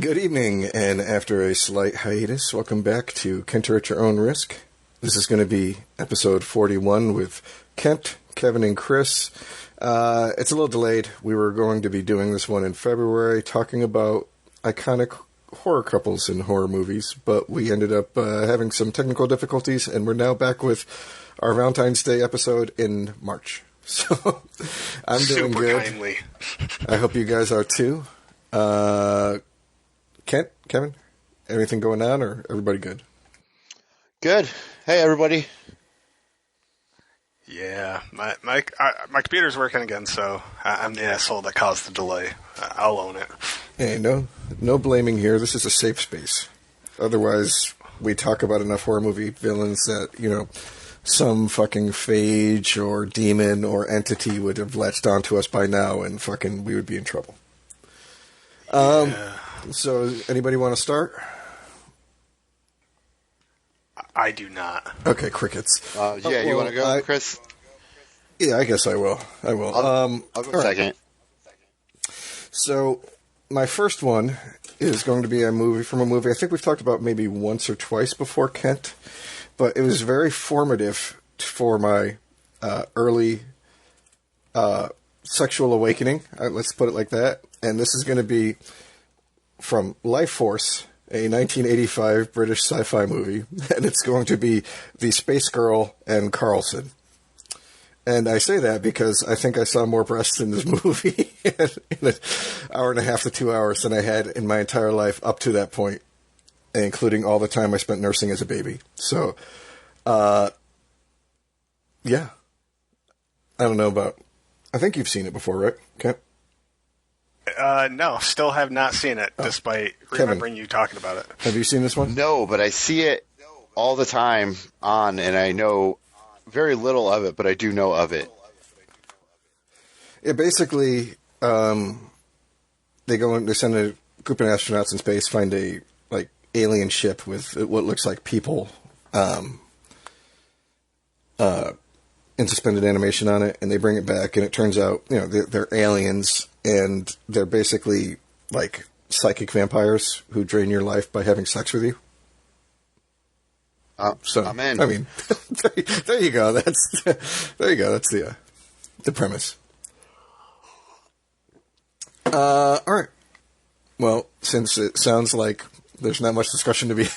Good evening, and after a slight hiatus, welcome back to Kenter at Your Own Risk. This is going to be episode 41 with Kent, Kevin, and Chris. It's a little delayed. We were going to be doing this one in February, talking about iconic horror couples in horror movies, but we ended up having some technical difficulties, and we're now back with our Valentine's Day episode in March. So, I'm doing Super good. Kindly. I hope you guys are too. Kent, Kevin, anything going on, or everybody good? Good. Hey, everybody. Yeah, my computer's working again, so I'm the asshole that caused the delay. I'll own it. Hey, no blaming here. This is a safe space. Otherwise, we talk about enough horror movie villains that, some fucking phage or demon or entity would have latched onto us by now, and fucking we would be in trouble. Yeah. So, anybody want to start? I do not. Okay, crickets. You want to go, Chris? Yeah, I guess I will. I'll go second. So, my first one is going to be a movie from a movie I think we've talked about maybe once or twice before, Kent, but it was very formative for my early sexual awakening. Let's put it like that. And this is going to be from Life Force, a 1985 British sci-fi movie, and it's going to be The Space Girl and Carlson. And I say that because I think I saw more breasts in this movie in an hour and a half to 2 hours than I had in my entire life up to that point, including all the time I spent nursing as a baby. So, yeah. I don't know about... I think you've seen it before, right, Kent? No, still have not seen it, despite remembering you talking about it. Have you seen this one? No, but I see it all the time on, and I know very little of it, but I do know of it. Yeah, basically, they send a group of astronauts in space, find a alien ship with what looks like people in suspended animation on it, and they bring it back, and it turns out they're aliens, and they're basically like psychic vampires who drain your life by having sex with you. So I'm in. I mean, there you go. That's the premise. All right. Well, since it sounds like there's not much discussion to be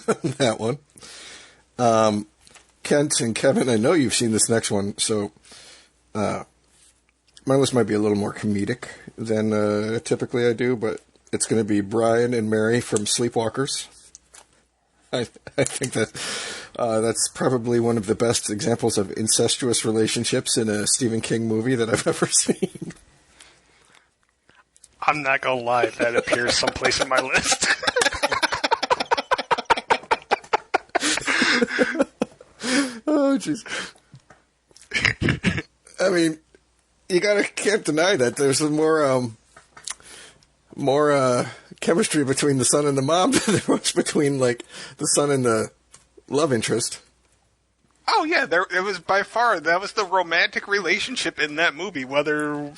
on that one, Kent and Kevin, I know you've seen this next one, so my list might be a little more comedic than typically I do, but it's going to be Brian and Mary from Sleepwalkers. I think that that's probably one of the best examples of incestuous relationships in a Stephen King movie that I've ever seen. I'm not going to lie, that appears someplace in my list. Oh, jeez. I mean, can't deny that there's some more chemistry between the son and the mom than there was between, the son and the love interest. Oh, yeah, it was by far, that was the romantic relationship in that movie, whether,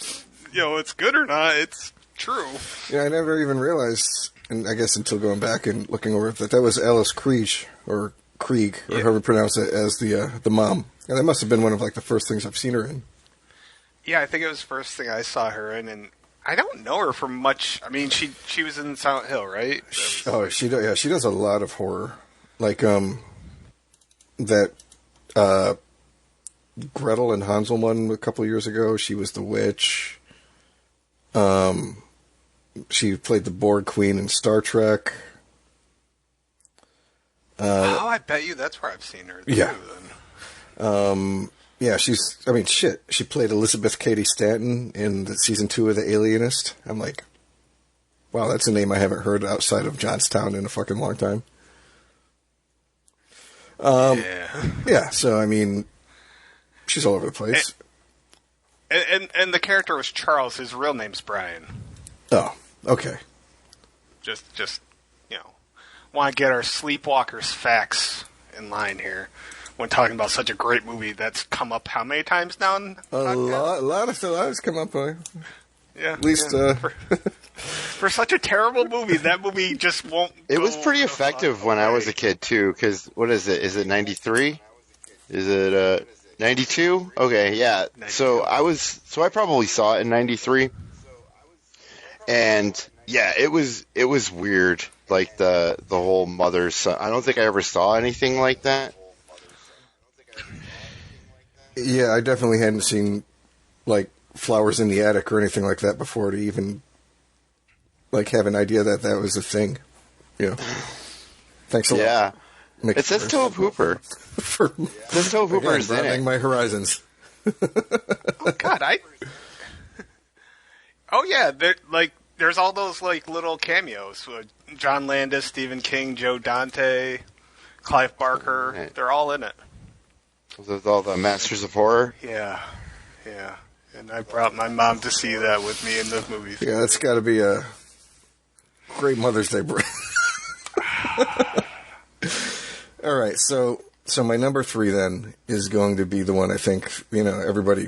it's good or not, it's true. Yeah, I never even realized, and I guess until going back and looking over it, that was Alice Krieg, or however you pronounce it, as the mom. Yeah, that must have been one of, the first things I've seen her in. Yeah, I think it was the first thing I saw her in, and I don't know her from much. I mean, she was in Silent Hill, right? She does a lot of horror. That Gretel and Hansel one a couple years ago, she was the witch. She played the Borg Queen in Star Trek. I bet you that's where I've seen her, too, yeah. Then. Yeah, she played Elizabeth Cady Stanton in the season 2 of The Alienist. I'm like, wow, that's a name I haven't heard outside of Johnstown in a fucking long time. Yeah, so, I mean, she's all over the place. And the character was Charles. His real name's Brian. Oh, okay. Just want to get our Sleepwalkers facts in line here when talking about such a great movie that's come up how many times now? A lot of times come up. Yeah. At least, For such a terrible movie, that movie just won't. It was pretty effective when I was a kid too. Because what is it? Is it 93? Is it 92? Okay, yeah. 92. So I probably saw it in 93. And yeah, it was weird. Like the whole mother son. I don't think I ever saw anything like that. Yeah, I definitely hadn't seen like Flowers in the Attic or anything like that before to even like have an idea that that was a thing. You know. Thanks a lot. Yeah. Mick It says Tobe Hooper. for It says Tobe Hooper again, is in broadening it. my horizons. Oh God, Oh yeah, there's all those like little cameos with John Landis, Stephen King, Joe Dante, Clive Barker. Right. They're all in it. With all the Masters of Horror. Yeah. And I brought my mom to see that with me in the movies. Yeah, that's got to be a great Mother's Day break. All right, so my number 3 then is going to be the one I think everybody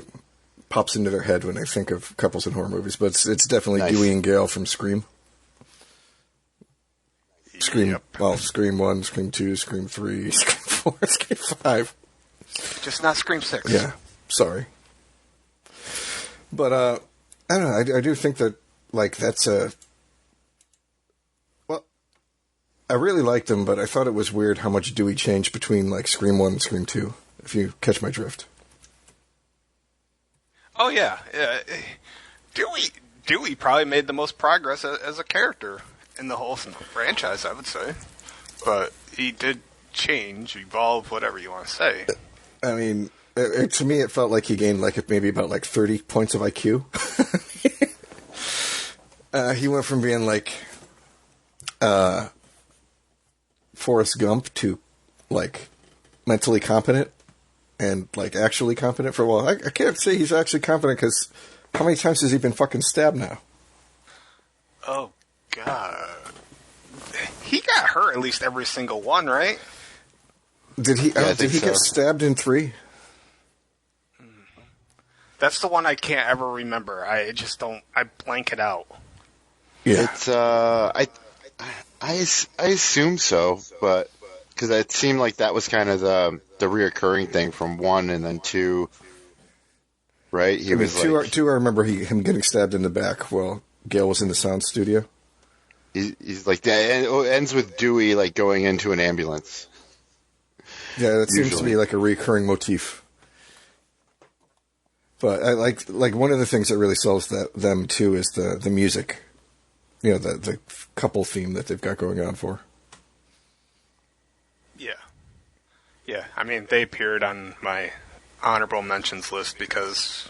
pops into their head when they think of couples in horror movies, but it's definitely Nice. Dewey and Gale from Scream. Scream, Yep. well, Scream 1, Scream 2, Scream 3, Scream 4, Scream 5. Just not Scream 6. Yeah, sorry. But, I don't know, I do think that, like, that's well, I really liked them, but I thought it was weird how much Dewey changed between, like, Scream 1 and Scream 2, if you catch my drift. Oh yeah. Dewey probably made the most progress as a character in the whole franchise, I would say. But he did change, evolve, whatever you want to say. I mean, to me, it felt like he gained like maybe about like 30 points of IQ. He went from being like Forrest Gump to like mentally competent and like actually competent for a while. I can't say he's actually competent because how many times has he been fucking stabbed now? Oh God. He got hurt at least every single one, right? Did he? I Did think he get so. stabbed in 3? That's the one I can't ever remember. I just don't. I blank it out. Yeah. It's I assume so, but because it seemed like that was kind of the reoccurring thing from 1 and then 2, right? He I mean, was two, like I remember him getting stabbed in the back while Gail was in the sound studio. he's like that. And it ends with Dewey like going into an ambulance. Yeah, that seems to Usually. be like a recurring motif. But I like one of the things that really sells them too is the music. You know, the couple theme that they've got going on for. Yeah. I mean, they appeared on my honorable mentions list because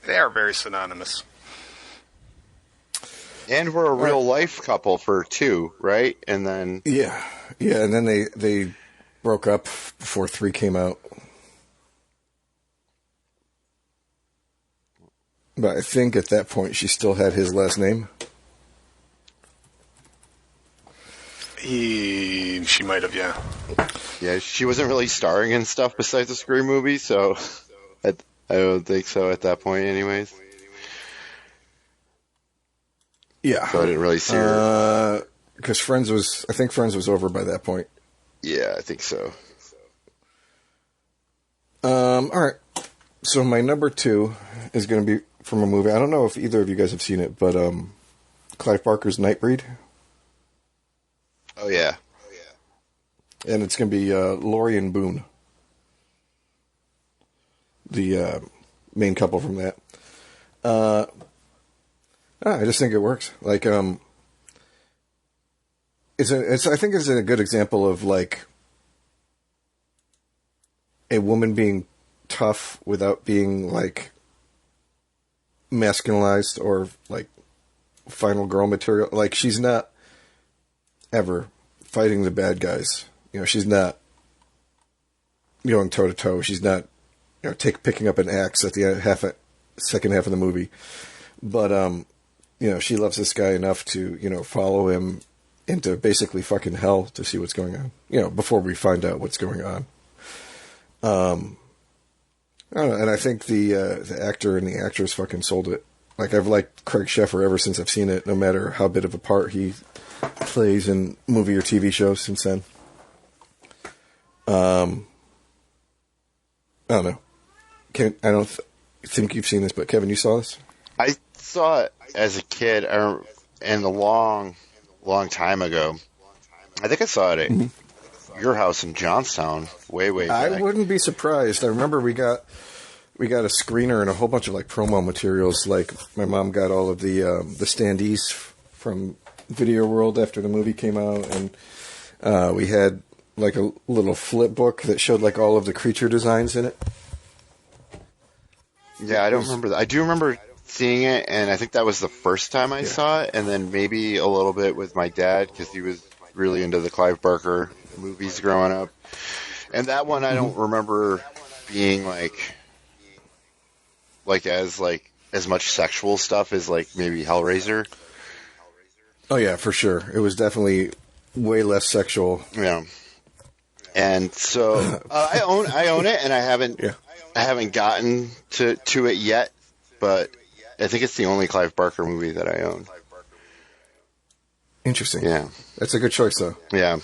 they are very synonymous. And we're a real life couple for 2, right? And then Yeah, and then they broke up before 3 came out. But I think at that point she still had his last name. She might have, yeah. yeah, she wasn't really starring in stuff besides the Scream movie, so I don't think so at that point, anyways. Yeah, So I didn't really see her. because I think Friends was over by that point. Yeah, I think so. All right. So my number 2 is going to be from a movie. I don't know if either of you guys have seen it, but Clive Barker's Nightbreed, Oh yeah. and it's going to be Laurie and Boone, the main couple from that. I just think it works. Like, I think it's a good example of like a woman being tough without being like masculinized or like final girl material. Like, she's not ever fighting the bad guys. You know, she's not going toe to toe. She's not, picking up an axe at the second half of the movie. But she loves this guy enough to follow him into basically fucking hell to see what's going on. Before we find out what's going on. I don't know, and I think the actor and the actress fucking sold it Like, I've liked Craig Sheffer ever since I've seen it, no matter how bit of a part he plays in movie or TV shows since then. I don't know. I don't think you've seen this, but Kevin, you saw this? I saw it as a kid, and a long time ago. I think I saw it at your house in Johnstown, way back. I wouldn't be surprised. I remember we got a screener and a whole bunch of like promo materials. Like, my mom got all of the standees from Video World after the movie came out, and we had like a little flip book that showed like all of the creature designs in it. Yeah, I don't remember that. I do remember seeing it, and I think that was the first time I saw it, and then maybe a little bit with my dad, because he was really into the Clive Barker movies growing up. And that one I don't remember being as much sexual stuff as like maybe Hellraiser. Oh yeah, for sure. It was definitely way less sexual. Yeah. And so I own it, and I haven't gotten to it yet, but I think it's the only Clive Barker movie that I own. Interesting. Yeah. That's a good choice, though. Yeah.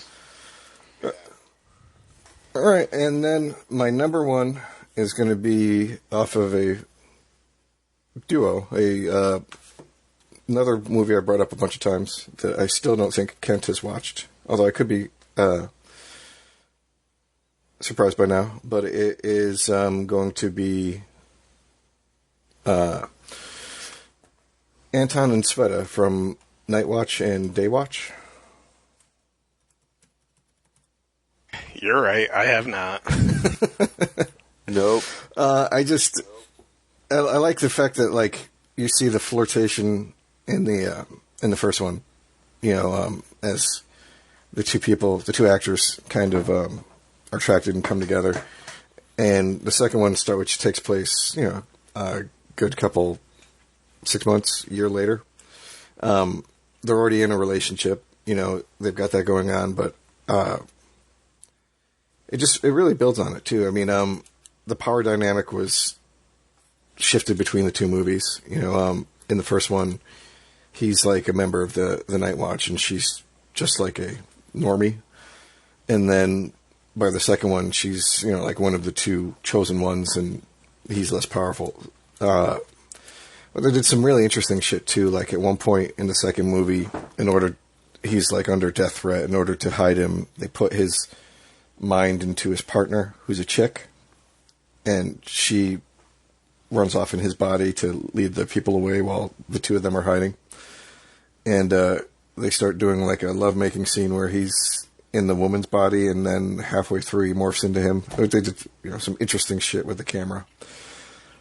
All right, and then my number one is going to be off of a duo, another movie I brought up a bunch of times that I still don't think Kent has watched, although I could be surprised by now, but it is going to be Anton and Sveta from Night Watch and Day Watch. You're right. I have not. Nope. I like the fact that like you see the flirtation in the first one, as the two actors kind of are attracted and come together, and the second one which takes place a good couple 6 months, year later. They're already in a relationship, they've got that going on, but it really builds on it too. I mean, the power dynamic was shifted between the two movies. In the first one, he's like a member of the Night Watch, and she's just like a normie. And then by the second one, she's like one of the two chosen ones, and he's less powerful. But they did some really interesting shit too. Like at one point in the second movie, he's like under death threat. In order to hide him, they put his mind into his partner, who's a chick, and she runs off in his body to lead the people away while the two of them are hiding. And they start doing like a lovemaking scene where he's in the woman's body, and then halfway through he morphs into him. They did some interesting shit with the camera.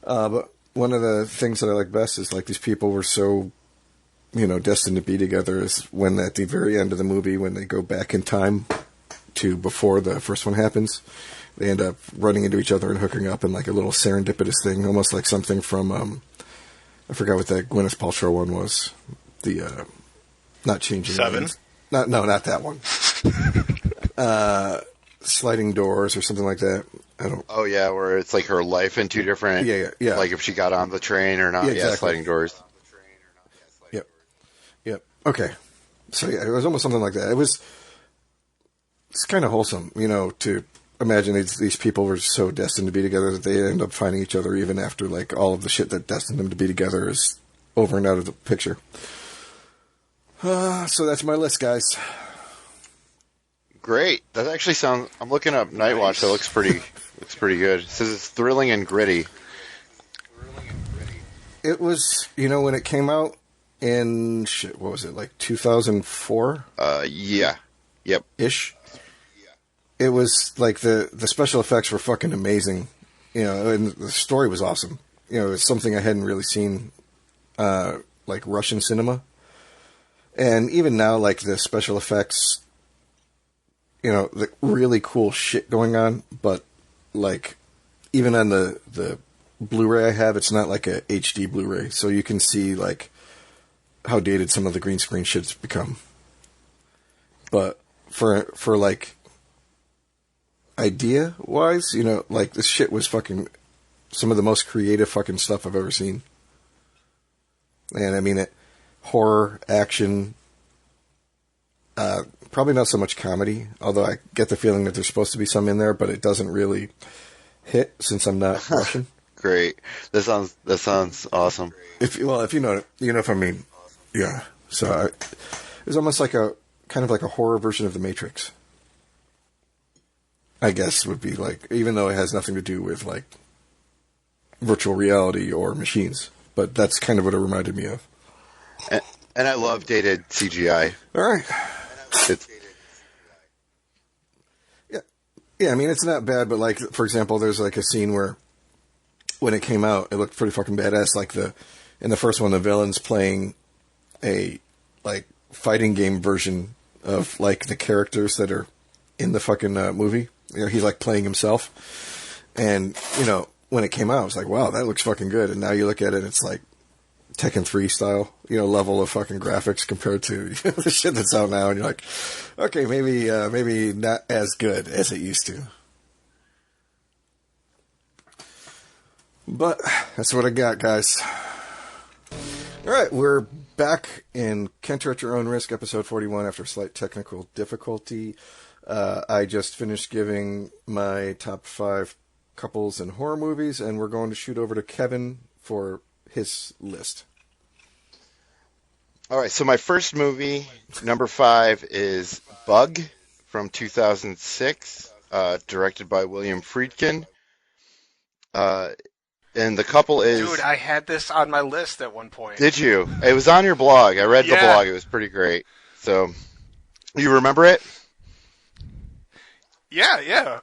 But one of the things that I like best is like these people were so destined to be together, is when at the very end of the movie, when they go back in time to before the first one happens, they end up running into each other and hooking up in like a little serendipitous thing, almost like something from I forgot what that Gwyneth Paltrow one was. The not Changing Seven? Lanes. Not that one. Sliding Doors or something like that. I don't. Oh yeah, where it's like her life in two different. Yeah. Like if she got on the train or not. Yeah, exactly. Yeah, Sliding Doors. Yep. Okay. So yeah, it was almost something like that. It's kind of wholesome, to imagine these people were so destined to be together that they end up finding each other even after like all of the shit that destined them to be together is over and out of the picture. So that's my list, guys. Great. That actually sounds. I'm looking up Night Watch. That looks pretty good. It says it's thrilling and gritty. It was, when it came out in what was it, like 2004? Yeah. Yep. Ish. It was like the special effects were fucking amazing, and the story was awesome. It's something I hadn't really seen, like Russian cinema. And even now, like the special effects, the really cool shit going on, but like even on the Blu-ray I have, it's not like a HD Blu-ray, so you can see like how dated some of the green screen shit's become. But for like idea wise, like this shit was fucking some of the most creative fucking stuff I've ever seen. And I mean it, horror, action, probably not so much comedy, although I get the feeling that there's supposed to be some in there, but it doesn't really hit since I'm not Russian. Great. That sounds awesome. If you know if I mean, yeah. So it's almost like a kind of like a horror version of The Matrix. I guess would be like, even though it has nothing to do with like virtual reality or machines, but that's kind of what it reminded me of. And I love dated CGI. All right. It's, Yeah, I mean, it's not bad, but like, for example, there's like a scene where when it came out, it looked pretty fucking badass. Like in the first one, the villain's playing a like fighting game version of like the characters that are in the fucking movie. You know, he's like playing himself. And, you know, when it came out, I was like, wow, that looks fucking good. And now you look at it, it's like Tekken 3 style, you know, level of fucking graphics compared to the shit that's out now. And you're like, okay, maybe not as good as it used to. But that's what I got, guys. All right, we're back in Kenter at Your Own Risk, episode 41, after slight technical difficulty. I just finished giving my top 5 couples in horror movies, and we're going to shoot over to Kevin for his list. all right, so my first movie, number 5, is Bug from 2006, directed by William Friedkin. And the couple is... Dude, I had this on my list at one point. Did you? It was on your blog. I read the blog. It was pretty great. So, you remember it? Yeah.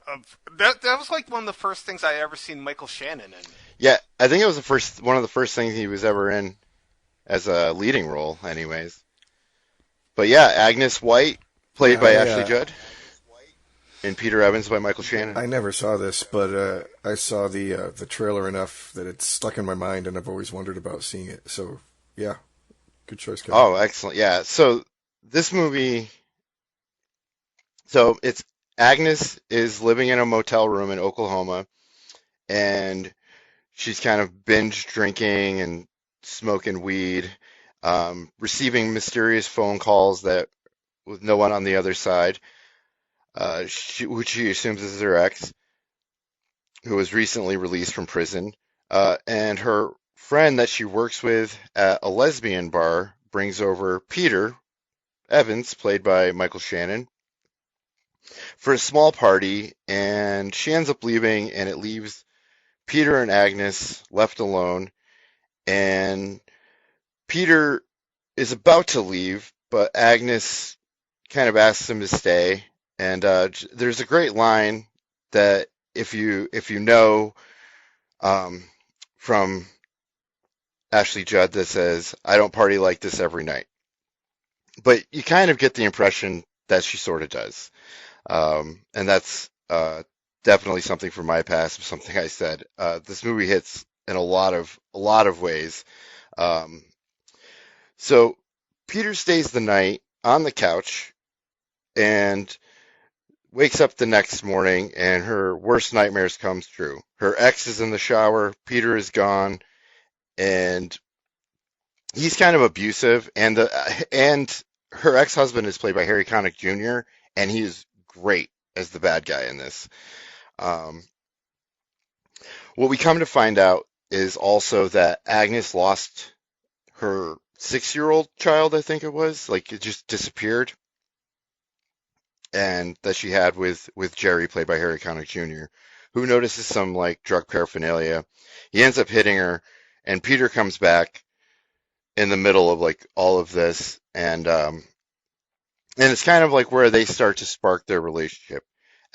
That was like one of the first things I ever seen Michael Shannon in. Yeah, I think it was one of the first things he was ever in as a leading role, anyways. But yeah, Agnes White, played by Ashley Judd, and Peter Evans by Michael Shannon. I never saw this, but I saw the trailer enough that it's stuck in my mind, and I've always wondered about seeing it. So, yeah, good choice, Kevin. Oh, excellent. Yeah, so this movie... So it's Agnes is living in a motel room in Oklahoma, and she's kind of binge drinking and smoking weed, receiving mysterious phone calls that with no one on the other side, which she assumes is her ex, who was recently released from prison, and her friend that she works with at a lesbian bar brings over Peter Evans, played by Michael Shannon, for a small party, and she ends up leaving, and it leaves Peter and Agnes left alone, and Peter is about to leave, but Agnes kind of asks him to stay, and there's a great line that if you know from Ashley Judd that says, "I don't party like this every night," but you kind of get the impression that she sort of does. And that's definitely something from my past, something I said. This movie hits in a lot of ways. So Peter stays the night on the couch and wakes up the next morning, and her worst nightmares comes true. Her ex is in the shower, Peter is gone, and he's kind of abusive, and her ex-husband is played by Harry Connick Jr., and he is great as the bad guy in this. What we come to find out is also that Agnes lost her 6-year-old child, I think it was, like it just disappeared, and that she had with Jerry, played by Harry Connick Jr., who notices some like drug paraphernalia. He ends up hitting her, and Peter comes back in the middle of like all of this, and it's kind of like where they start to spark their relationship.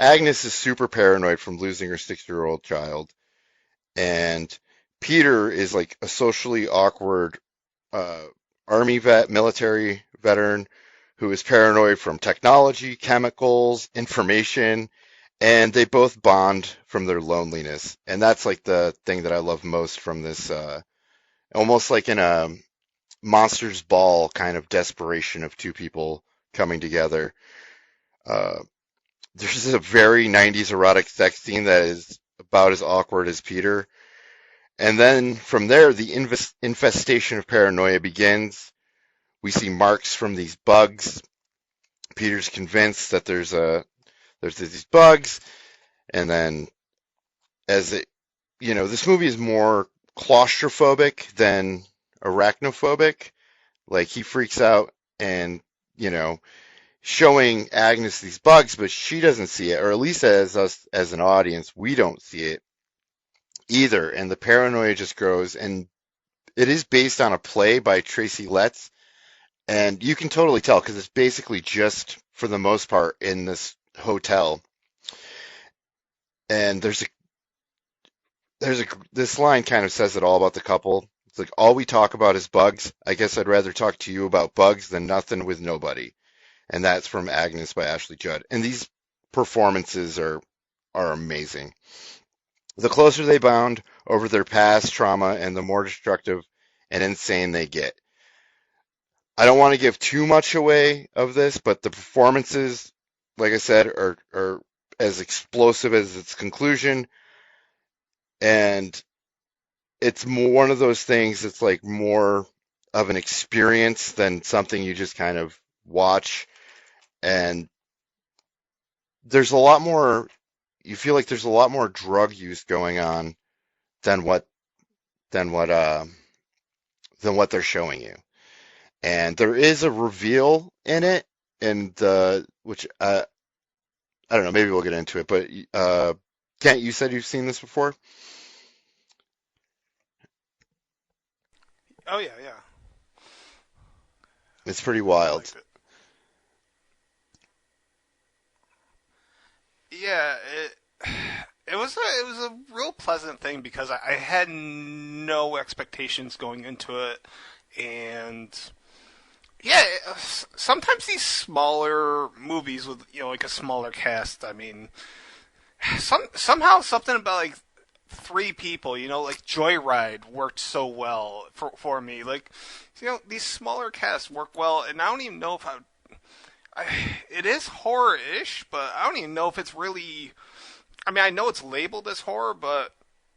Agnes is super paranoid from losing her 6-year-old child, and Peter is like a socially awkward army vet, military veteran, who is paranoid from technology, chemicals, information, and they both bond from their loneliness. And that's like the thing that I love most from this, almost like in a Monsters Ball kind of desperation of two people coming together. There's a very 90s erotic sex scene that is about as awkward as Peter. And then from there, the infestation of paranoia begins. We see marks from these bugs. Peter's convinced that there's these bugs, and then this movie is more claustrophobic than arachnophobic. Like, he freaks out and, showing Agnes these bugs, but she doesn't see it, or at least as us as an audience, we don't see it either. And the paranoia just grows, and it is based on a play by Tracy Letts, and you can totally tell because it's basically just, for the most part, in this hotel. And this line kind of says it all about the couple. It's like, all we talk about is bugs. I guess I'd rather talk to you about bugs than nothing with nobody. And that's from Agnes by Ashley Judd. And these performances are amazing. The closer they bond over their past trauma, and the more destructive and insane they get. I don't want to give too much away of this, but the performances, like I said, are as explosive as its conclusion. And it's one of those things that's like more of an experience than something you just kind of watch. And there's a lot more, you feel like there's a lot more drug use going on than what they're showing you. And there is a reveal in it, and which I don't know, maybe we'll get into it, but Kent, you said you've seen this before? Oh yeah, yeah. It's pretty I wild. liked it. Yeah, it was a real pleasant thing because I had no expectations going into it, and yeah, sometimes these smaller movies with like a smaller cast. I mean, somehow something about like three people, like Joyride worked so well for me. Like, these smaller casts work well, and I don't even know if it is horror-ish, but I don't even know if it's really. I mean, I know it's labeled as horror, but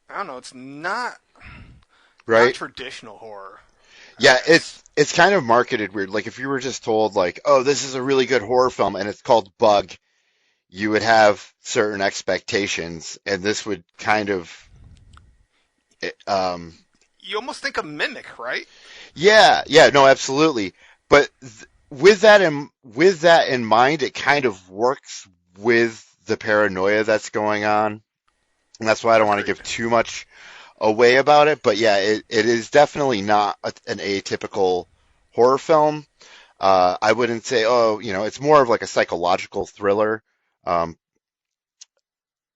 I don't know. It's not Right? traditional horror. I Yeah, guess. it's kind of marketed weird. Like, if you were just told, like, oh, this is a really good horror film and it's called Bug, you would have certain expectations, and this would kind of um You almost think of Mimic, right? yeah, no, absolutely. But with that in mind, it kind of works with the paranoia that's going on. And that's why I don't want to Agreed. give too much away about it. But yeah, it is definitely not an atypical horror film. I wouldn't say, oh, it's more of like a psychological thriller. Um,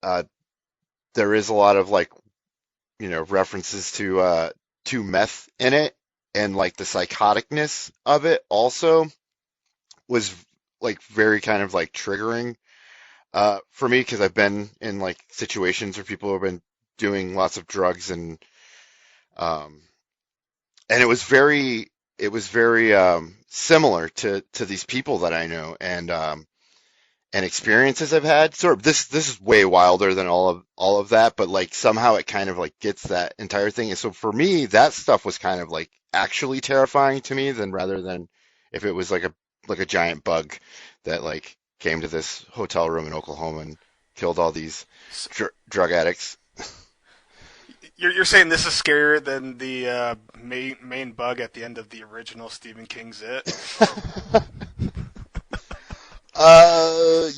uh, there is a lot of like, references to meth in it, and like the psychoticness of it also was like very kind of like triggering for me, because I've been in like situations where people have been doing lots of drugs, um, and it was very similar to these people that I know, and experiences I've had. Sort of this is way wilder than all of that, but like somehow it kind of like gets that entire thing. And so for me, that stuff was kind of like actually terrifying to me than rather than if it was like a giant bug that like came to this hotel room in Oklahoma and killed all these drug addicts. You're saying this is scarier than the main bug at the end of the original Stephen King's It?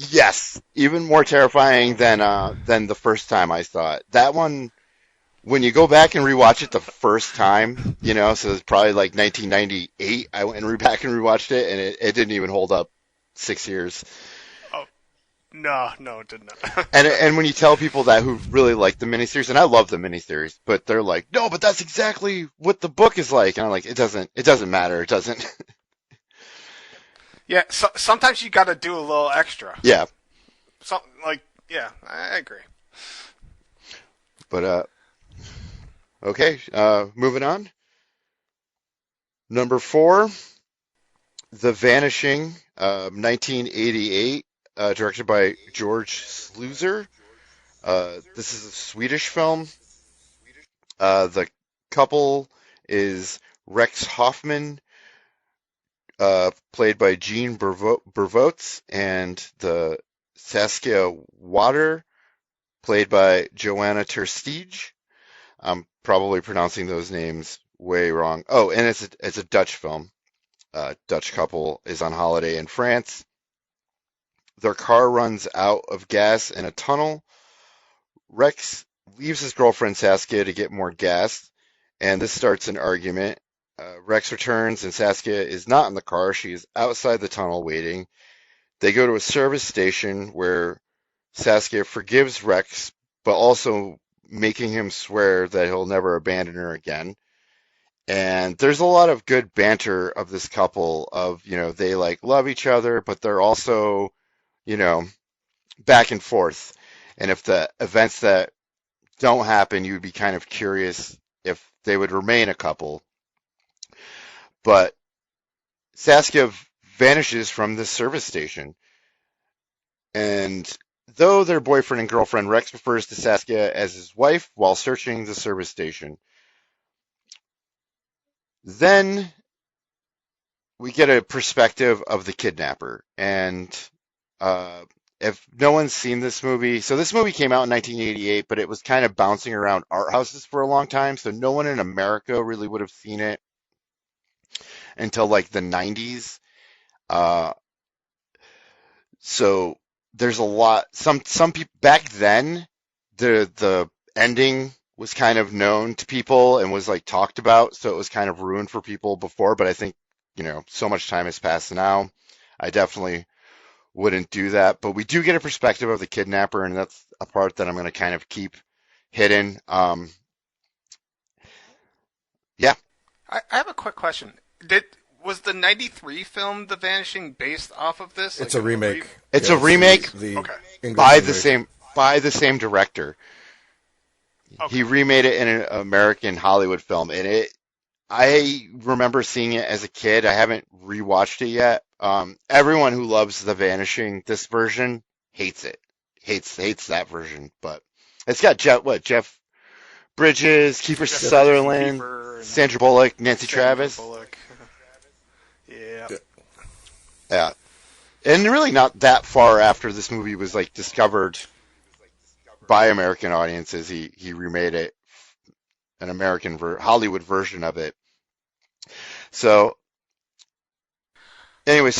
Yes, even more terrifying than the first time I saw it. That one, when you go back and rewatch it the first time, so it's probably like 1998. I went and back and rewatched it, and it didn't even hold up 6 years. Oh no, it did not. And when you tell people that who really like the miniseries, and I love the miniseries, but they're like, no, but that's exactly what the book is like, and I'm like, it doesn't matter, it doesn't. Yeah, sometimes you got to do a little extra. Yeah, Yeah, I agree. but okay, moving on. Number 4, The Vanishing, 1988, directed by George Sluizer. This is a Swedish film. The couple is Rex Hoffman, played by Jean Bervoets, and the Saskia Water, played by Joanna Terstige. I'm probably pronouncing those names way wrong. Oh, and it's a Dutch film. Dutch couple is on holiday in France. Their car runs out of gas in a tunnel. Rex leaves his girlfriend Saskia to get more gas, and this starts an argument. Rex returns, and Saskia is not in the car. She is outside the tunnel waiting. They go to a service station where Saskia forgives Rex, but also making him swear that he'll never abandon her again. And there's a lot of good banter of this couple of, they like love each other, but they're also, you know, back and forth. And if the events that don't happen, you'd be kind of curious if they would remain a couple. But Saskia vanishes from this service station. And though they're boyfriend and girlfriend, Rex refers to Saskia as his wife while searching the service station. Then we get a perspective of the kidnapper. And if no one's seen this movie, so this movie came out in 1988, but it was kind of bouncing around art houses for a long time, so no one in America really would have seen it until like the 90s. So there's a lot. Some people back then, the ending was kind of known to people and was like talked about, so it was kind of ruined for people before. But I think so much time has passed now. I definitely wouldn't do that. But we do get a perspective of the kidnapper, and that's a part that I'm going to kind of keep hidden. Yeah. I have a quick question. Was the '93 film The Vanishing based off of this? It's a remake. It's a remake Okay. by the same director. Okay. He remade it in an American Hollywood film, and I remember seeing it as a kid. I haven't rewatched it yet. Everyone who loves The Vanishing, this version, hates it. Hates that version, but it's got Jeff Bridges, Kiefer Sutherland, Sandra Bullock, Nancy Travis. Bullock. Yeah. Yeah. And really not that far after this movie was like discovered by American audiences, he remade it, an American Hollywood version of it. So anyway,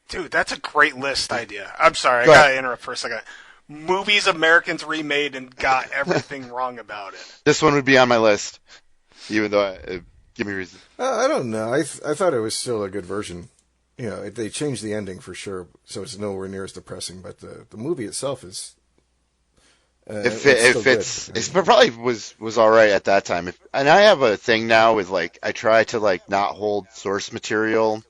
Dude, that's a great list idea. I'm sorry, I Go ahead. gotta interrupt for a second. Movies Americans remade and got everything wrong about it. this one would be on my list, even though give me a reason. I don't know. I thought it was still a good version. They changed the ending for sure, so it's nowhere near as depressing. But the movie itself is. It probably was all right at that time. And I have a thing now with like I try to like not hold source material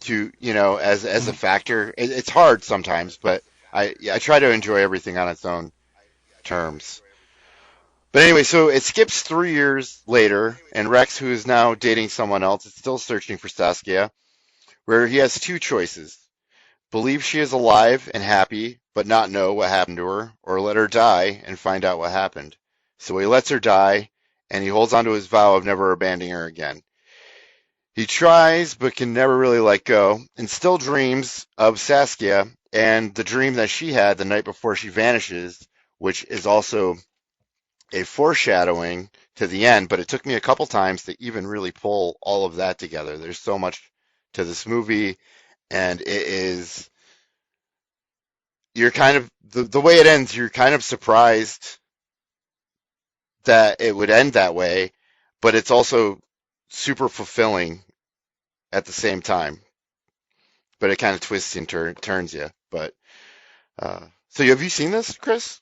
to as a factor. It's hard sometimes, but I try to enjoy everything on its own terms. But anyway, so it skips 3 years later, and Rex, who is now dating someone else, is still searching for Saskia, where he has two choices: believe she is alive and happy, but not know what happened to her, or let her die and find out what happened. So he lets her die, and he holds on to his vow of never abandoning her again. He tries, but can never really let go, and still dreams of Saskia and the dream that she had the night before she vanishes, which is also a foreshadowing to the end, but it took me a couple times to even really pull all of that together. There's so much to this movie, and you're kind of, the way it ends, you're kind of surprised that it would end that way, but it's also super fulfilling at the same time. But it kind of twists and turns you. But so have you seen this, Chris?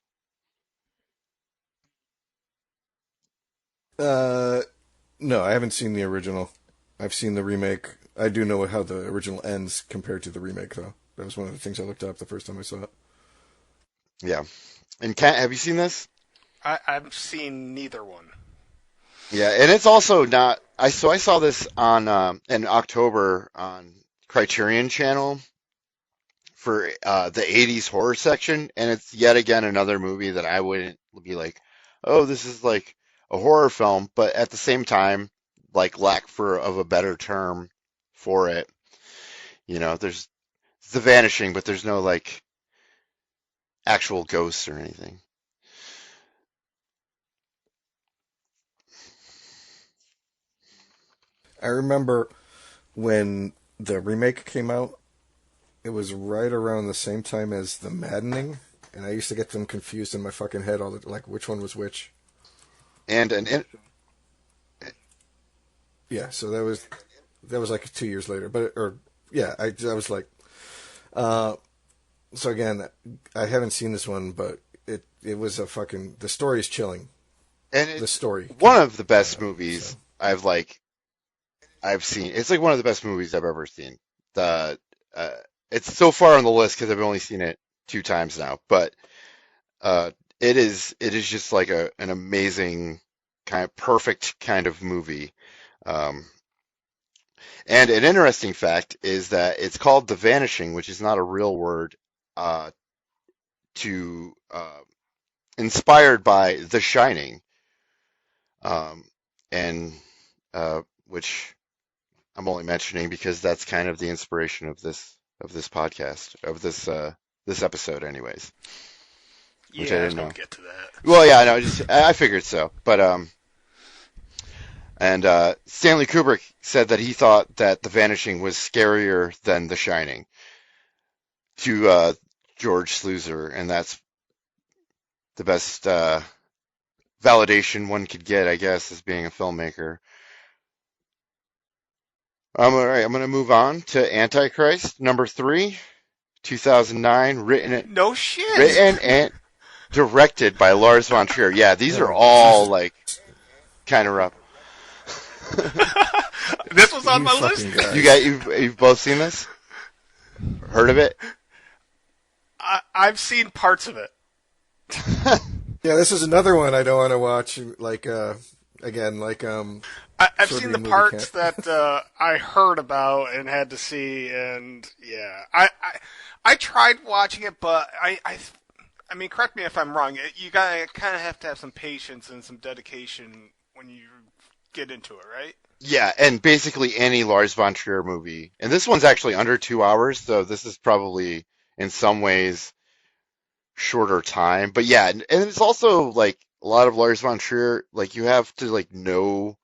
No, I haven't seen the original. I've seen the remake. I do know how the original ends compared to the remake, though. That was one of the things I looked up the first time I saw it. Yeah. And Kat, have you seen this? I've seen neither one. Yeah, and it's also not. I saw this on in October on Criterion Channel for the 80s horror section, and it's yet again another movie that I wouldn't be like, oh, this is like a horror film, but at the same time, like lack of a better term for it. There's The Vanishing, but there's no like actual ghosts or anything. I remember when the remake came out, it was right around the same time as The Maddening, and I used to get them confused in my fucking head all the like which one was which. And an Yeah, so that was like 2 years later, but yeah, I was like, so again, I haven't seen this one, but it was a fucking the story is chilling. and The it's story, one of the best so movies I've seen. It's like one of the best movies I've ever seen. The uh, it's so far on the list because I've only seen it 2 times now, but it is just like an amazing kind of perfect kind of movie. Um, and an interesting fact is that it's called The Vanishing, which is not a real word, uh, to inspired by The Shining, um, and which I'm only mentioning because that's kind of the inspiration of this podcast of this episode, anyways, which I Yeah, didn't we'll know. get to that. Well, yeah, I know. I figured so, but and Stanley Kubrick said that he thought that The Vanishing was scarier than The Shining to George Sluizer, and that's the best validation one could get, I guess, as being a filmmaker. All right, I'm going to move on to Antichrist, number 3, 2009, No shit. written and directed by Lars von Trier. Yeah, these are oh all Jesus, like kind of rough. This was on you my fucking list. guys. You've both seen this? Heard of it? I've seen parts of it. Yeah, this is another one I don't want to watch. Like again, like I've sort of seen your the movie parts camp. that I heard about and had to see, and yeah, I tried watching it, but I mean, correct me if I'm wrong. You gotta kind of have to have some patience and some dedication when you get into it, right? Yeah, and basically any Lars von Trier movie. And this one's actually under 2 hours, so this is probably in some ways shorter time. But yeah, and it's also like a lot of Lars von Trier, like you have to like know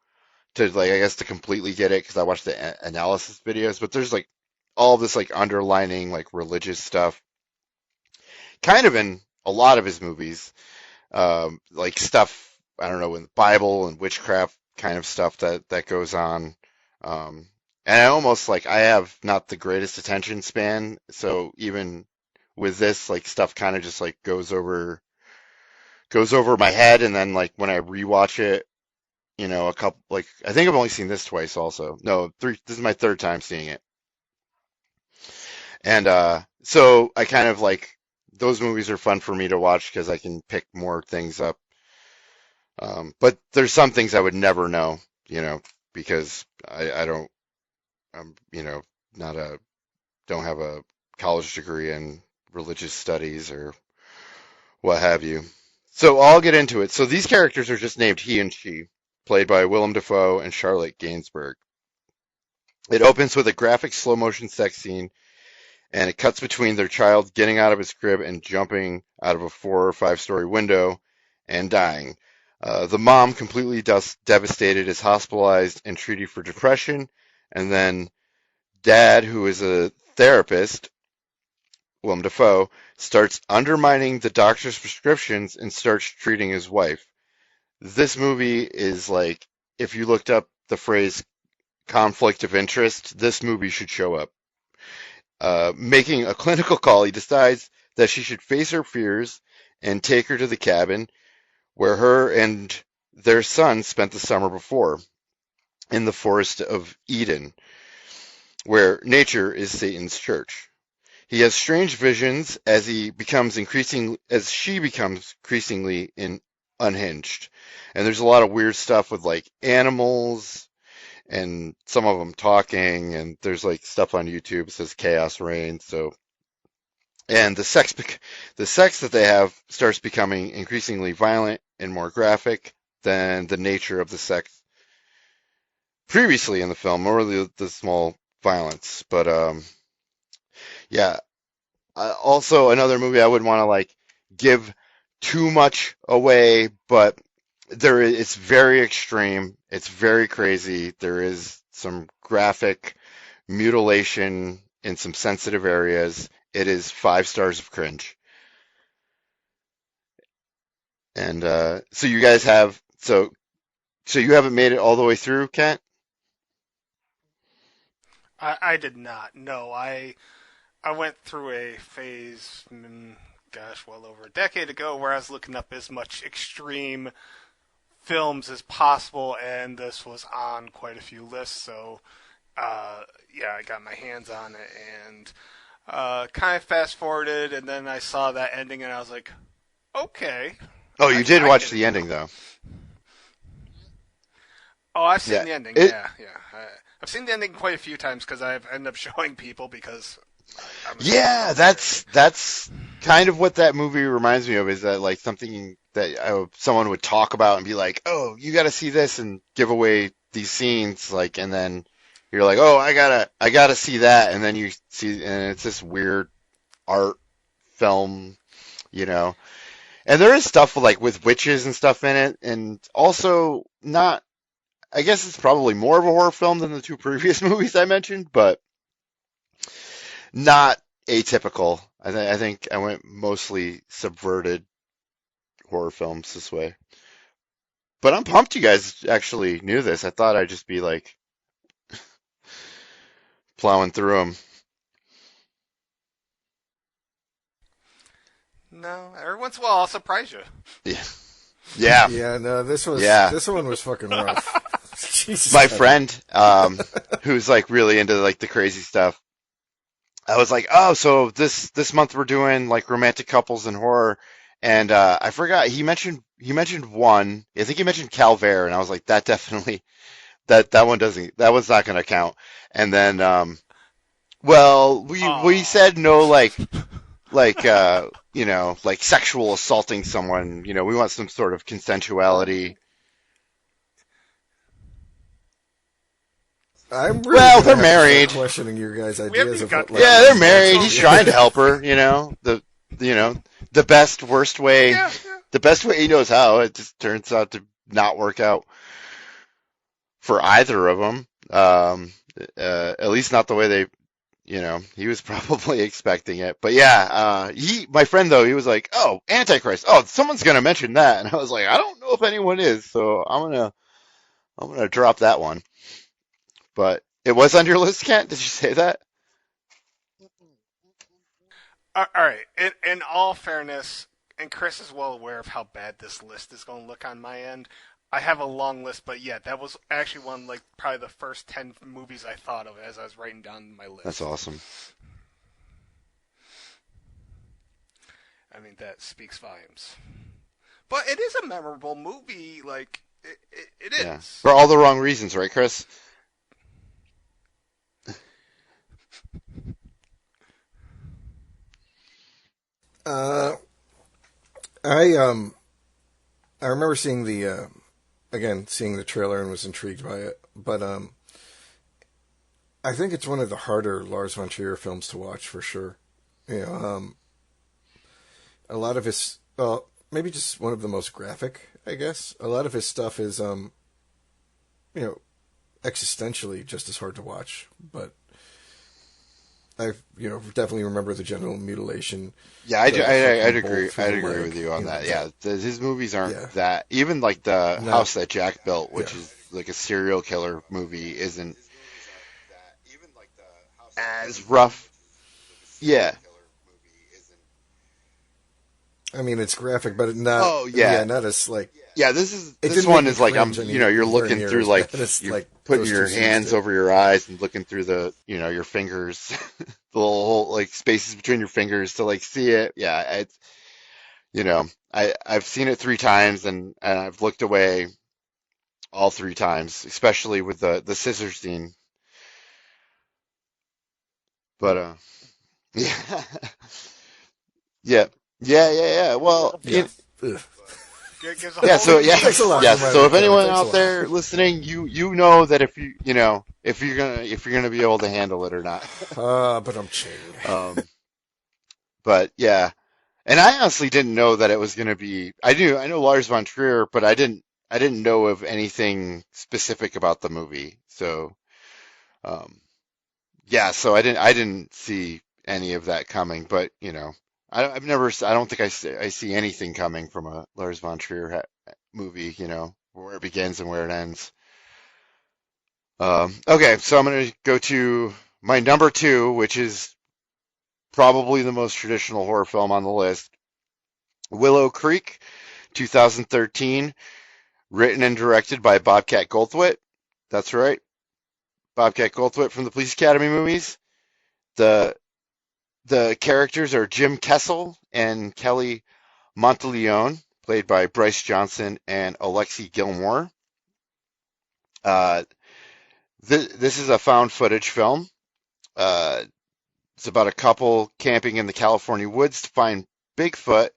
to like I guess to completely get it because I watched the analysis videos, but there's like all this like underlining like religious stuff, kind of in a lot of his movies, like stuff I don't know in the Bible and witchcraft kind of stuff that goes on. Um, and I almost like I have not the greatest attention span, so even with this like stuff kind of just like goes over my head, and then like when I rewatch it, a couple like I think I've only seen this twice also. No, three. This is my third time seeing it. And so I kind of like those movies are fun for me to watch because I can pick more things up. But there's some things I would never know, because I don't, I'm, not don't have a college degree in religious studies or what have you. So I'll get into it. So these characters are just named he and she, played by Willem Dafoe and Charlotte Gainsbourg. It opens with a graphic slow motion sex scene, and it cuts between their child getting out of his crib and jumping out of a 4 or 5 story window and dying. The mom, completely devastated, is hospitalized and treated for depression, and then dad, who is a therapist, Willem Dafoe, starts undermining the doctor's prescriptions and starts treating his wife. This movie is like, if you looked up the phrase conflict of interest, this movie should show up. Making a clinical call, he decides that she should face her fears and take her to the cabin where her and their son spent the summer before, in the forest of Eden, where nature is Satan's church. He has strange visions as she becomes increasingly unhinged. And there's a lot of weird stuff with like animals and some of them talking, and there's like stuff on YouTube that says chaos reigns. So, and the sex that they have starts becoming increasingly violent and more graphic. than the nature of the sex previously in the film, or the small violence. But yeah. Also, another movie I wouldn't want to like give too much away, but it's very extreme. It's very crazy. There is some graphic mutilation in some sensitive areas. It is 5 stars of cringe. And so you guys have so you haven't made it all the way through, Kent? I did not. No, I went through a phase, gosh, well over a decade ago, where I was looking up as much extreme films as possible, and this was on quite a few lists. So, yeah, I got my hands on it, and kind of fast forwarded, and then I saw that ending, and I was like, okay. Oh, you did watch the ending though. Oh, I've seen Yeah. the ending. It Yeah. I've seen the ending quite a few times because I've ended up showing people because I'm a Yeah, that's kind of what that movie reminds me of. Is that like something that someone would talk about and be like, "Oh, you got to see this," and give away these scenes, like, and then you're like, "Oh, I gotta see that," and then you see, and it's this weird art film, you know. And there is stuff like with witches and stuff in it, and also not. I guess it's probably more of a horror film than the two previous movies I mentioned, but not atypical. I think I went mostly subverted horror films this way. But I'm pumped you guys actually knew this. I thought I'd just be like plowing through them. No, every once in a while I'll surprise you. Yeah. Yeah. Yeah, no, Yeah. this one was fucking rough. Jesus. My Kevin. friend, who's like really into like the crazy stuff, I was like, oh, so this month we're doing like romantic couples and horror, and I forgot he mentioned one. I think he mentioned Calvaire, and I was like, that definitely that one doesn't that one's not going to count. And then well, we Aw. said no, like like sexual assaulting someone. We want some sort of consensuality. I'm really Well, gonna they're have to start married. questioning your guys' We haven't ideas even of got what to Yeah, that. they're married. He's Yeah. trying to help her. The best worst way. Yeah. The best way he knows how. It just turns out to not work out for either of them. At least not the way he was probably expecting it. But yeah, my friend though, he was like, "Oh, Antichrist. Oh, someone's gonna mention that," and I was like, "I don't know if anyone is, so I'm gonna drop that one." But it was on your list, Kent. Did you say that? All right. In all fairness, and Chris is well aware of how bad this list is going to look on my end. I have a long list, but yeah, that was actually one like probably the first 10 movies I thought of as I was writing down my That's list. awesome. I mean, that speaks volumes. But it is a memorable movie. Like it Yeah, is. for all the wrong reasons, right, Chris? Uh, I remember seeing seeing the trailer and was intrigued by it, but I think it's one of the harder Lars von Trier films to watch for sure. A lot of his, well, maybe just one of the most graphic, I guess. A lot of his stuff is, existentially just as hard to watch, but definitely remember the general mutilation. Yeah, I'd fucking agree. bolt through I'd the agree leg, with you on that. Yeah, his movies aren't Yeah. that. Even like the No. House That Jack Built, which Yeah. is like a serial killer movie, isn't as rough. Yeah. I mean, it's graphic, but not. Oh, yeah. not as like. Yeah, It this didn't one make is me like cringe you're anywhere looking near through as like bad as, you're like, putting those your two scenes hands did. over your eyes and looking through the your fingers, the little like spaces between your fingers to like see it. Yeah, it's I've seen it 3 times and I've looked away all 3 times, especially with the scissor scene. But yeah, yeah, yeah, yeah, yeah. Well, Yeah. Ugh. Gives a Yeah, whole so new yeah, Thanks a lot, meaning. yes. So if Kevin. anyone Thanks a out lot. there listening, you know that if you're gonna be able to handle it or not. But I'm ching. But yeah, and I honestly didn't know that it was gonna be. I know Lars von Trier, but I didn't know of anything specific about the movie. So um, yeah, so I didn't see any of that coming. But I don't think I see anything coming from a Lars von Trier movie. Where it begins and where it ends. Okay, so I'm going to go to my number two, which is probably the most traditional horror film on the list. Willow Creek, 2013, written and directed by Bobcat Goldthwait. That's right, Bobcat Goldthwait from the Police Academy movies. The the characters are Jim Kessel and Kelly Monteleone, played by Bryce Johnson and Alexi Gilmore. Uh, this is a found footage film. Uh, It's about a couple camping in the California woods to find Bigfoot.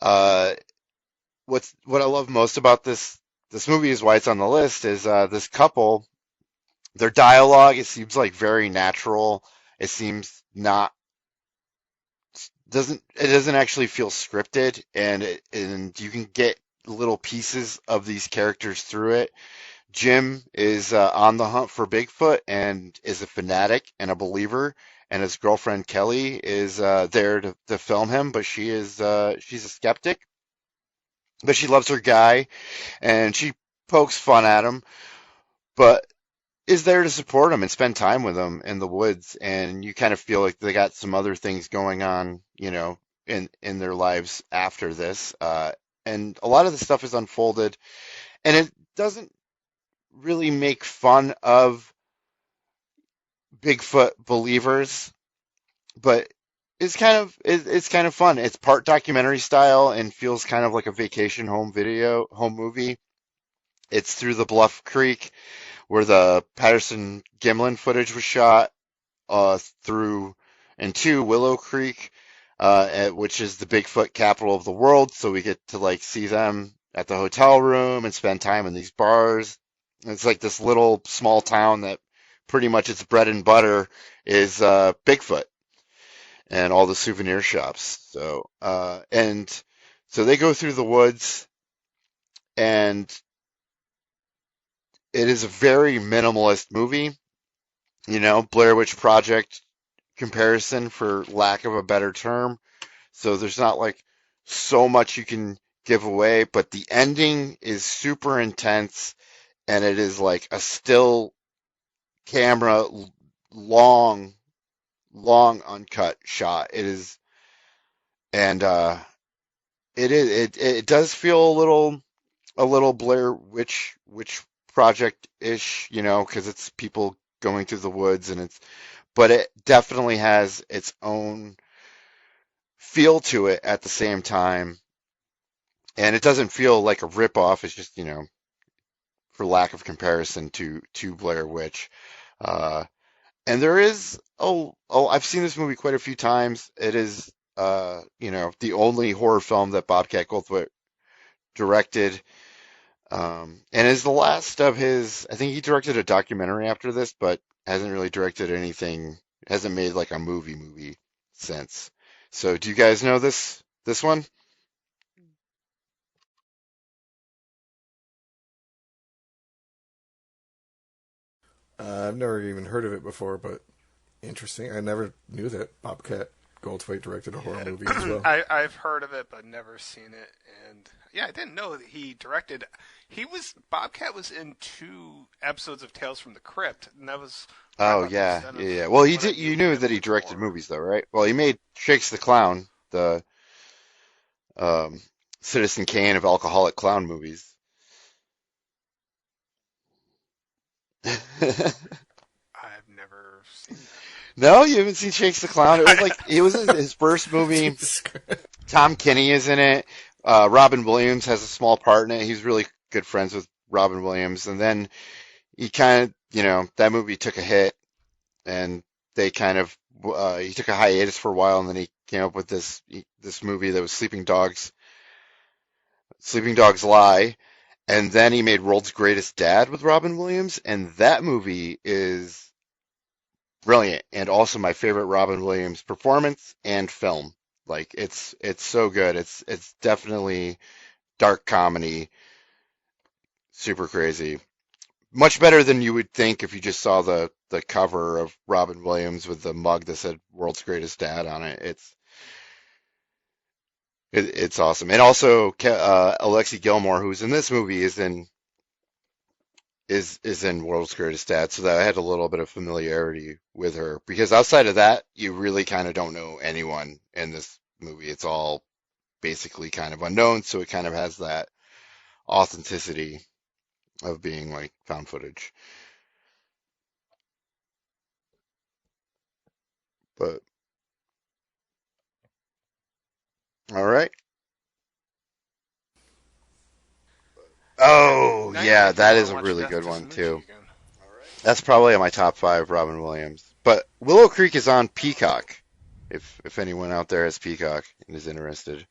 Uh, what I love most about this movie is why it's on the list is this couple, their dialogue, it seems like very natural. It seems not it doesn't actually feel scripted, and you can get little pieces of these characters through it. Jim is on the hunt for Bigfoot and is a fanatic and a believer, and his girlfriend Kelly is there to film him, but she's a skeptic, but she loves her guy, and she pokes fun at him, but is there to support him and spend time with him in the woods. And you kind of feel like they got some other things going on, in their lives after this. And a lot of the stuff is unfolded, and it doesn't really make fun of Bigfoot believers, but it's kind of fun. It's part documentary style and feels kind of like a vacation home movie. It's through the Bluff Creek where the Patterson Gimlin footage was shot, through and to Willow Creek, which is the Bigfoot capital of the world. So we get to like see them at the hotel room and spend time in these bars. It's like this little small town that pretty much its bread and butter is Bigfoot and all the souvenir shops. So they go through the woods, and it is a very minimalist movie. Blair Witch Project comparison, for lack of a better term. So there's not like so much you can give away, but the ending is super intense, and it is like a still camera, long, long uncut shot. It is, and it does feel a little Blair Witch Project ish, because it's people going through the woods, but it definitely has its own feel to it at the same time, and it doesn't feel like a ripoff. It's just, for lack of comparison to Blair Witch. Uh, and there is, I've seen this movie quite a few times. It is, the only horror film that Bobcat Goldthwait directed, and is the last of his. I think he directed a documentary after this, but hasn't really directed anything. Hasn't made like a movie since. So, do you guys know this one? I've never even heard of it before, but interesting. I never knew that Bobcat Goldthwait directed a horror movie as well. I've heard of it, but never seen it. And yeah, I didn't know that he directed. Bobcat was in 2 episodes of Tales from the Crypt, and that was. Oh yeah, yeah. Well, he did. You knew that he directed movies, though, right? Well, he made Shakes the Clown, the um, Citizen Kane of alcoholic clown movies. I've never seen that. No, you haven't seen Shakes the Clown. It was his first movie. Jesus Christ. Tom Kenny is in it. Robin Williams has a small part in it. He's really good friends with Robin Williams, and then he kind of, that movie took a hit, and they kind of he took a hiatus for a while, and then he came up with this movie that was Sleeping Dogs. Sleeping Dogs Lie, and then he made World's Greatest Dad with Robin Williams, and that movie is brilliant and also my favorite Robin Williams performance and film. Like it's so good. It's definitely dark comedy, super crazy. Much better than you would think if you just saw the cover of Robin Williams with the mug that said World's Greatest Dad on it. It's awesome. And also Alexi Gilmore, who's in this movie, is in World's Greatest Dad, so that I had a little bit of familiarity with her. Because outside of that, you really kind of don't know anyone in this movie. It's all basically kind of unknown, so it kind of has that authenticity of being like found footage. But all right. Oh, Now you're yeah, making me that want is to a watch really Death good to one Smoochy too. again. That's probably on my top five Robin Williams. But Willow Creek is on Peacock. If anyone out there has Peacock and is interested.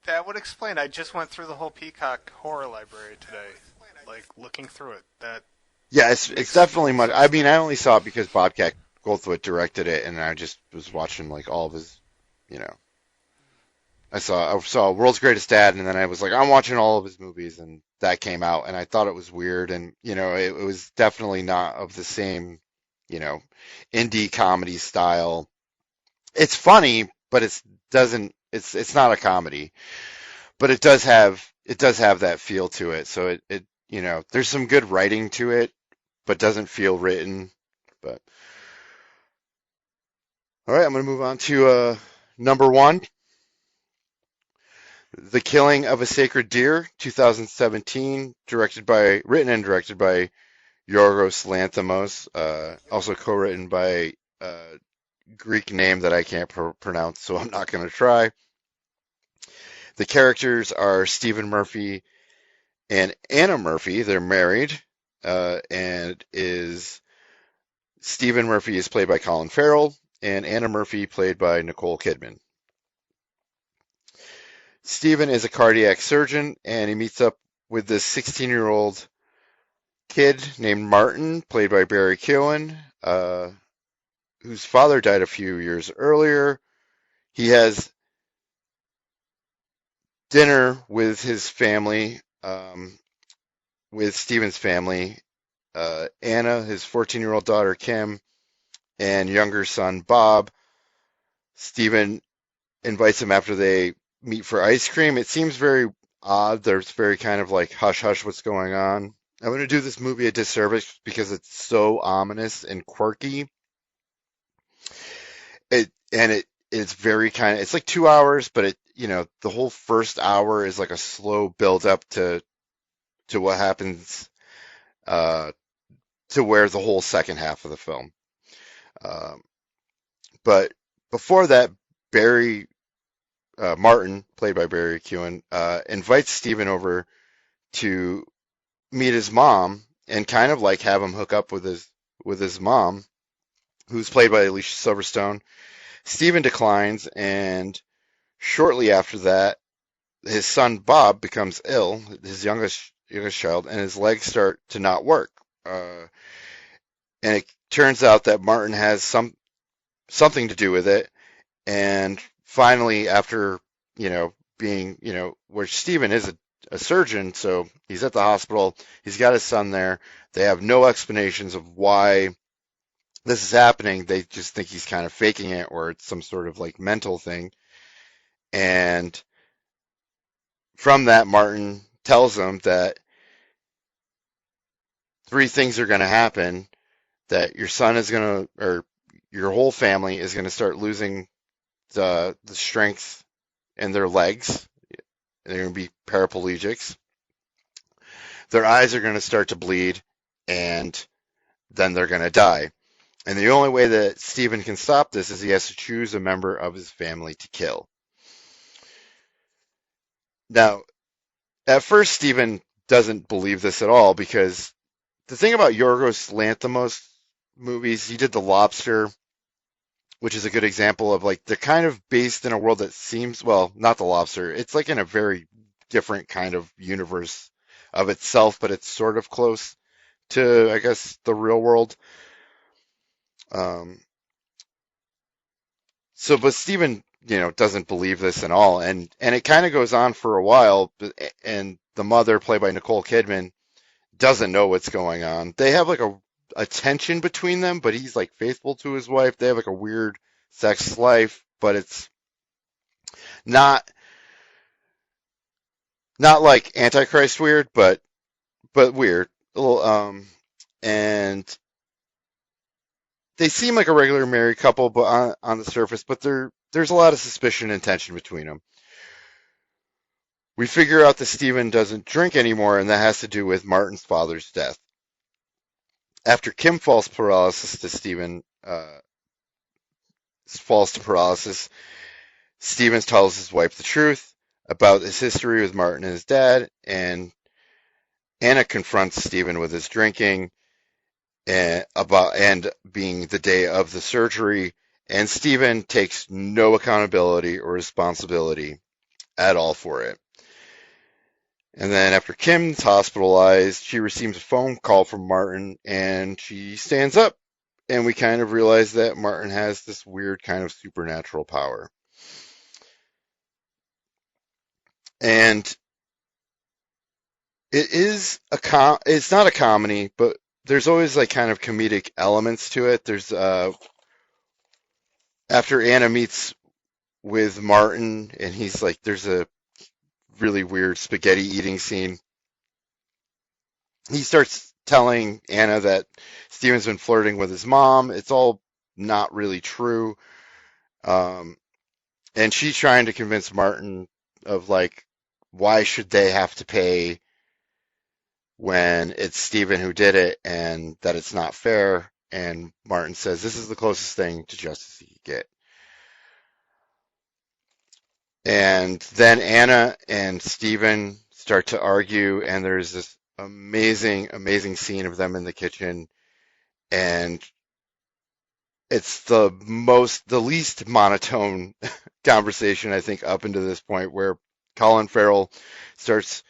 That would explain. I just went through the whole Peacock horror library today, like looking through it. That Yeah, it's makes definitely total much. I sense mean, now. I only saw it because Bobcat Goldthwait directed it, and I just was watching like all of his, you know, I saw World's Greatest Dad, and then I was like, I'm watching all of his movies, and that came out, and I thought it was weird, and it was definitely not of the same, you know, indie comedy style. It's funny, but it's not a comedy, but it does have that feel to it. So there's some good writing to it, but doesn't feel written. But all right, I'm gonna move on to number one. The Killing of a Sacred Deer, 2017, written and directed by Yorgos Lanthimos, also co-written by a Greek name that I can't pronounce, so I'm not going to try. The characters are Stephen Murphy and Anna Murphy. They're married, and Stephen Murphy is played by Colin Farrell, and Anna Murphy played by Nicole Kidman. Stephen is a cardiac surgeon, and he meets up with this 16-year-old kid named Martin, played by Barry Keoghan, whose father died a few years earlier. He has dinner with his family, with Stephen's family, Anna, his 14-year-old daughter Kim, and younger son Bob. Stephen invites him after they meet for ice cream. It seems very odd. There's very kind of like hush hush what's going on. I'm going to do this movie a disservice because it's so ominous and quirky. It's very kind of, it's like 2 hours, but the whole first hour is like a slow build up to what happens, to where the whole second half of the film. But before that, Martin, played by Barry Keoghan, invites Stephen over to meet his mom and kind of like have him hook up with his mom, who's played by Alicia Silverstone. Stephen declines, and shortly after that, his son Bob becomes ill, his youngest child, and his legs start to not work. And it turns out that Martin has something to do with it. And finally, after being where Stephen is a surgeon, so he's at the hospital. He's got his son there. They have no explanations of why this is happening. They just think he's kind of faking it, or it's some sort of like mental thing. And from that, Martin tells them that three things are going to happen: that your son is going to, or your whole family is going to start losing the strength in their legs. They're going to be paraplegics. Their eyes are going to start to bleed, and then they're going to die. And the only way that Stephen can stop this is he has to choose a member of his family to kill. Now, at first, Stephen doesn't believe this at all, because the thing about Yorgos Lanthimos movies, he did The Lobster, which is a good example of like they're kind of based in a world that seems, well, not The Lobster. It's like in a very different kind of universe of itself, but it's sort of close to, I guess, the real world. Um, but Steven, doesn't believe this at all, and it kind of goes on for a while, and the mother, played by Nicole Kidman, doesn't know what's going on. They have like a tension between them, but he's like faithful to his wife. They have like a weird sex life, but it's not like Antichrist weird, but weird. A little, and they seem like a regular married couple, but on the surface, but there's a lot of suspicion and tension between them. We figure out that Steven doesn't drink anymore, and that has to do with Martin's father's death. After Kim falls to paralysis, Steven tells his wife the truth about his history with Martin and his dad, and Anna confronts Steven with his drinking and being the day of the surgery, and Steven takes no accountability or responsibility at all for it. And then after Kim's hospitalized, she receives a phone call from Martin, and she stands up, and we kind of realize that Martin has this weird kind of supernatural power. And it's not a comedy, but there's always like kind of comedic elements to it. There's after Anna meets with Martin, and he's like, there's a really weird spaghetti eating scene. He starts telling Anna that Steven's been flirting with his mom. It's all not really true. And she's trying to convince Martin of like, why should they have to pay when it's Steven who did it, and that it's not fair. And Martin says, this is the closest thing to justice you can get. And then Anna and Steven start to argue, and there's this amazing, amazing scene of them in the kitchen. And it's the least monotone conversation, I think, up until this point, where Colin Farrell starts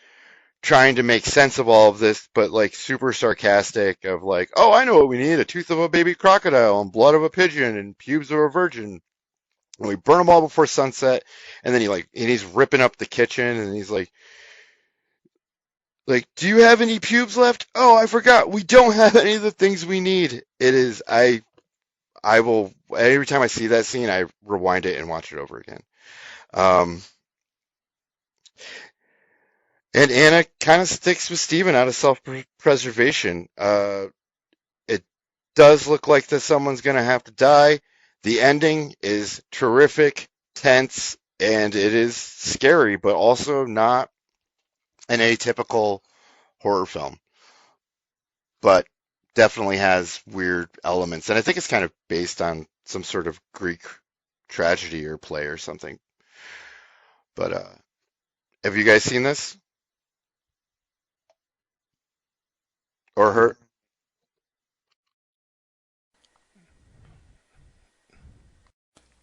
trying to make sense of all of this, but like super sarcastic of like, oh, I know what we need: a tooth of a baby crocodile and blood of a pigeon and pubes of a virgin. And we burn them all before sunset. And then he's ripping up the kitchen, and he's like, do you have any pubes left? Oh, I forgot. We don't have any of the things we need. It is, I will, every time I see that scene, I rewind it and watch it over again. And Anna kind of sticks with Steven out of self-preservation. It does look like that someone's going to have to die. The ending is terrific, tense, and it is scary, but also not an atypical horror film. But definitely has weird elements. And I think it's kind of based on some sort of Greek tragedy or play or something. But have you guys seen this? Or heard?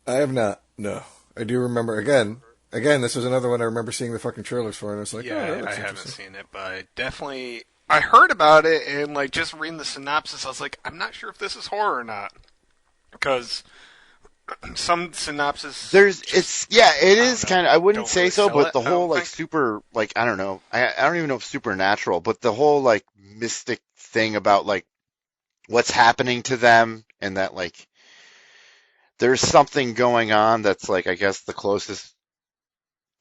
I have not. No, I do remember. Again, this was another one I remember seeing the fucking trailers for, and I was like, Yeah, oh, that I looks haven't interesting. seen it, but I heard about it, and like just reading the synopsis, I was like, I'm not sure if this is horror or not, because some synopsis It I is don't know, kind of, I wouldn't don't say really so, sell but it. the I whole don't like think. super, like, I don't know, I don't even know if supernatural, but the whole like mystic thing about like what's happening to them, and that like there's something going on that's like, I guess the closest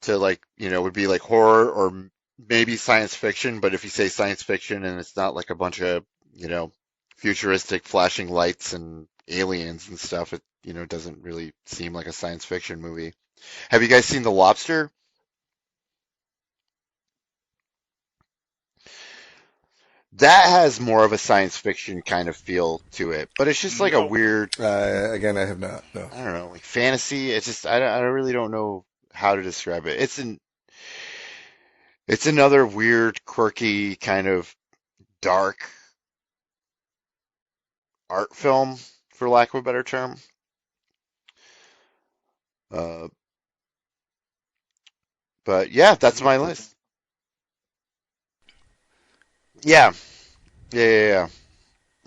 to like, would be like horror or maybe science fiction. But if you say science fiction and it's not like a bunch of, futuristic flashing lights and aliens and stuff, it, doesn't really seem like a science fiction movie. Have you guys seen The Lobster? That has more of a science fiction kind of feel to it, but it's just like a Nope. weird, Again, I have not. No. I don't know, like fantasy. It's just, I really don't know how to describe it. It's another weird, quirky kind of dark art film, for lack of a better term. Uh, but yeah, that's my list. Yeah, yeah.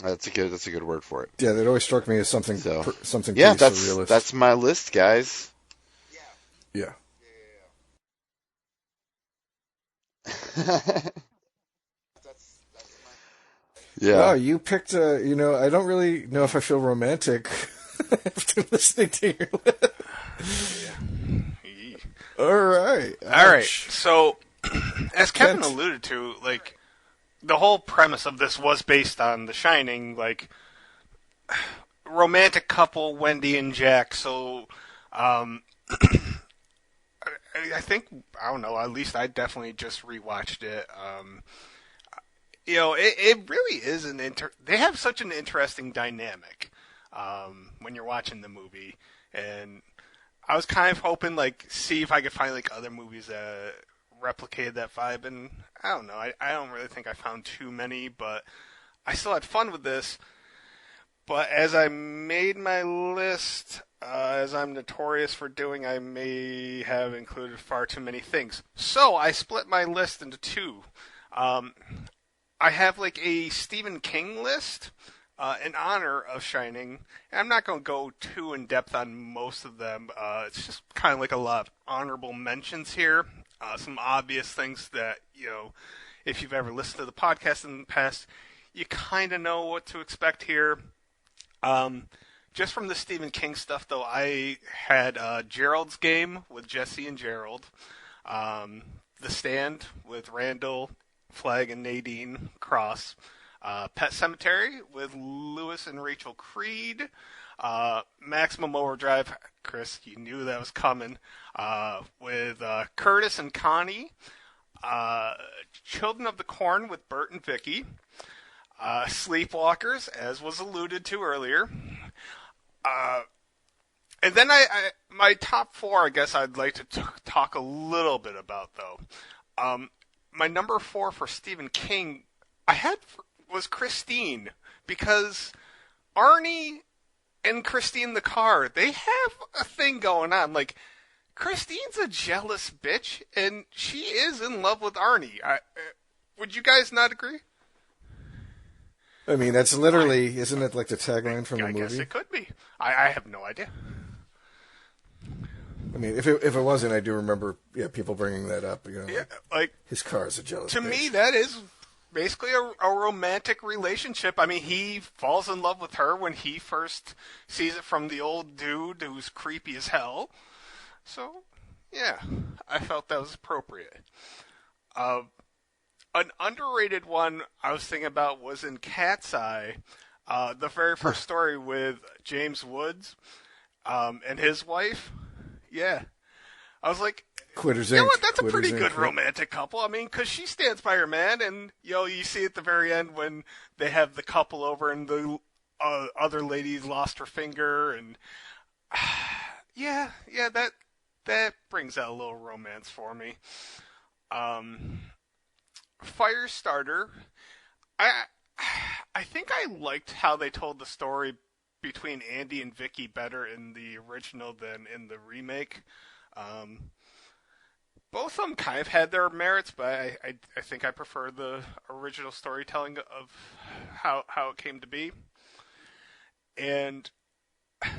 That's a good word for it. Yeah, that always struck me as So something yeah, pretty that's surrealist. my list, guys. Yeah. Wow, Yeah. you picked I don't really know if I feel romantic after listening to your list. Yee. All right. All right. Ouch. So, as Kevin Kent. alluded to, like the whole premise of this was based on The Shining, like romantic couple Wendy and Jack. So, um, I think I don't know. At least I definitely just rewatched it. It really is they have such an interesting dynamic when you're watching the movie, and I was kind of hoping like see if I could find like other movies that replicated that vibe, and I don't know. I don't really think I found too many, but I still had fun with this. But as I made my list, as I'm notorious for doing, I may have included far too many things. So I split my list into two. Um, I have like a Stephen King list in honor of Shining. And I'm not going to go too in depth on most of them. It's just kind of like a lot of honorable mentions here. Some obvious things that, if you've ever listened to the podcast in the past, you kind of know what to expect here. Just from the Stephen King stuff, though, I had Gerald's Game with Jesse and Gerald, The Stand with Randall, Flagg, and Nadine Cross, Pet Cemetery with Lewis and Rachel Creed, Maximum Overdrive, Chris, you knew that was coming, with Curtis and Connie, Children of the Corn with Bert and Vicky, Sleepwalkers, as was alluded to earlier. And then my top four, I guess I'd like to talk a little bit about, though. My number four for Stephen King, was Christine, because Arnie and Christine the car, they have a thing going on. Like, Christine's a jealous bitch, and she is in love with Arnie. Would you guys not agree? I mean, that's literally, isn't it like the tagline from the I movie? guess it could be. I have no idea. I mean, if it wasn't, I do remember, people bringing that up. Yeah, like his car is a jealous to bitch. me, that is basically a romantic relationship. I mean, he falls in love with her when he first sees it from the old dude who's creepy as hell. So, yeah, I felt that was appropriate. An underrated one I was thinking about was in Cat's Eye, the very first story with James Woods and his wife. Yeah. I was like, Quitters you know Inc. what? That's a Quitters pretty Inc., good right? romantic couple. I mean, because she stands by her man, and you see at the very end when they have the couple over, and the other lady lost her finger, and yeah, that brings out a little romance for me. Firestarter, I think I liked how they told the story between Andy and Vicky better in the original than in the remake. Both of them kind of had their merits, but I think I prefer the original storytelling of how it came to be. And I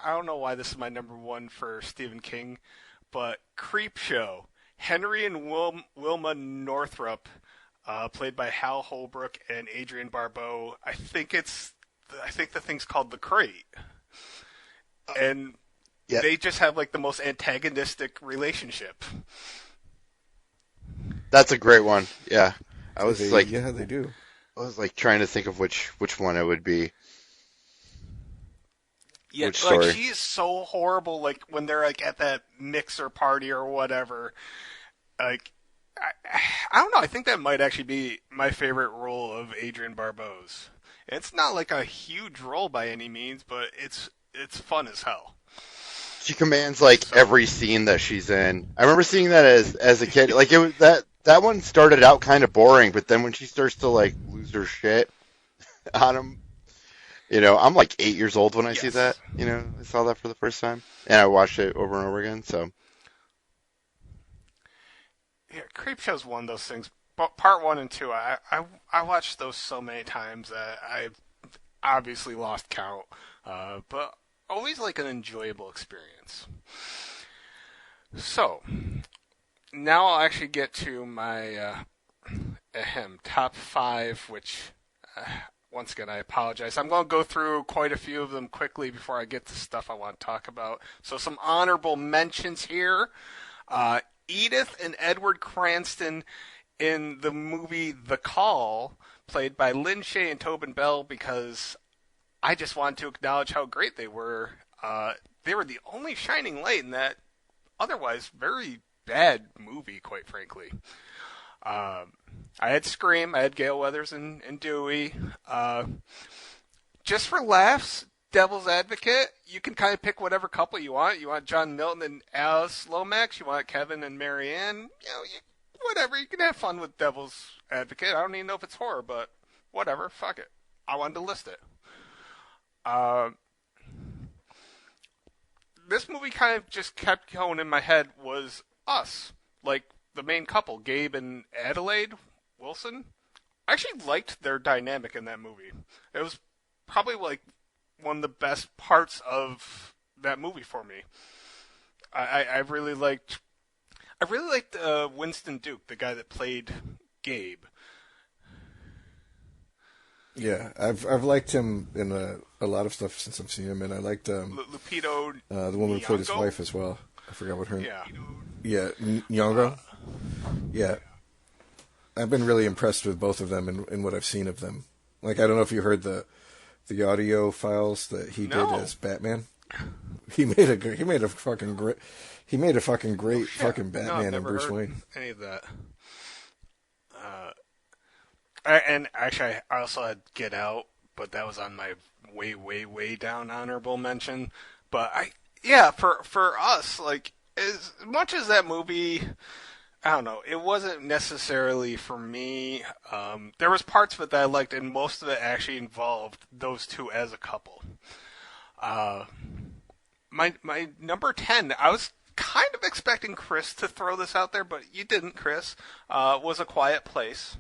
don't know why this is my number one for Stephen King, but Creepshow. Henry and Wilma Northrup, played by Hal Holbrook and Adrienne Barbeau. I think the thing's called The Crate, and Yeah. they just have like the most antagonistic relationship. That's a great one. Yeah. I was Yeah, they do. trying to think of which one it would be. Yeah, Which like story? she is so horrible. Like when they're like at that mixer party or whatever. Like I don't know. I think that might actually be my favorite role of Adrienne Barbeau's. It's not like a huge role by any means, but it's fun as hell. She commands like every scene that she's in. I remember seeing that as a kid. Like it was that one started out kind of boring, but then when she starts to like lose her shit on him, I'm like 8 years old when I see Yes. that. I saw that for the first time, and I watched it over and over again. So Yeah, Creepshow's one of those things. But part one and two, I watched those so many times that I obviously lost count. But always like an enjoyable experience. So now I'll actually get to my top five, which once again I apologize. I'm going to go through quite a few of them quickly before I get to stuff I want to talk about. So some honorable mentions here. Edith and Edward Cranston in the movie The Call, played by Lin Shaye and Tobin Bell, because I just wanted to acknowledge how great they were. They were the only shining light in that otherwise very bad movie, quite frankly. I had Scream, I had Gale Weathers and Dewey. Just for laughs, Devil's Advocate, you can kind of pick whatever couple you want. You want John Milton and Alice Lomax, you want Kevin and Marianne, whatever. You can have fun with Devil's Advocate. I don't even know if it's horror, but whatever, fuck it. I wanted to list it. This movie kind of just kept going in my head was Us. Like, the main couple, Gabe and Adelaide Wilson. I actually liked their dynamic in that movie. It was probably like one of the best parts of that movie for me. I really liked Winston Duke, the guy that played Gabe. Yeah, I've liked him in a lot of stuff since I've seen him, and I liked Lupito the woman who played his Nyong'o? wife as well. I forgot what her name. Yeah. Yeah, Nyong'o. Yeah, I've been really impressed with both of them in what I've seen of them. Like, I don't know if you heard the audio files that he did No. as Batman. He made a fucking great fucking No, I've Batman and never Bruce heard Wayne. any of that. And actually, I also had Get Out, but that was on my way, way, way down honorable mention. But for us, like, as much as that movie, I don't know, it wasn't necessarily for me. There was parts of it that I liked, and most of it actually involved those two as a couple. My number 10, I was kind of expecting Chris to throw this out there, but you didn't, Chris. Was A Quiet Place.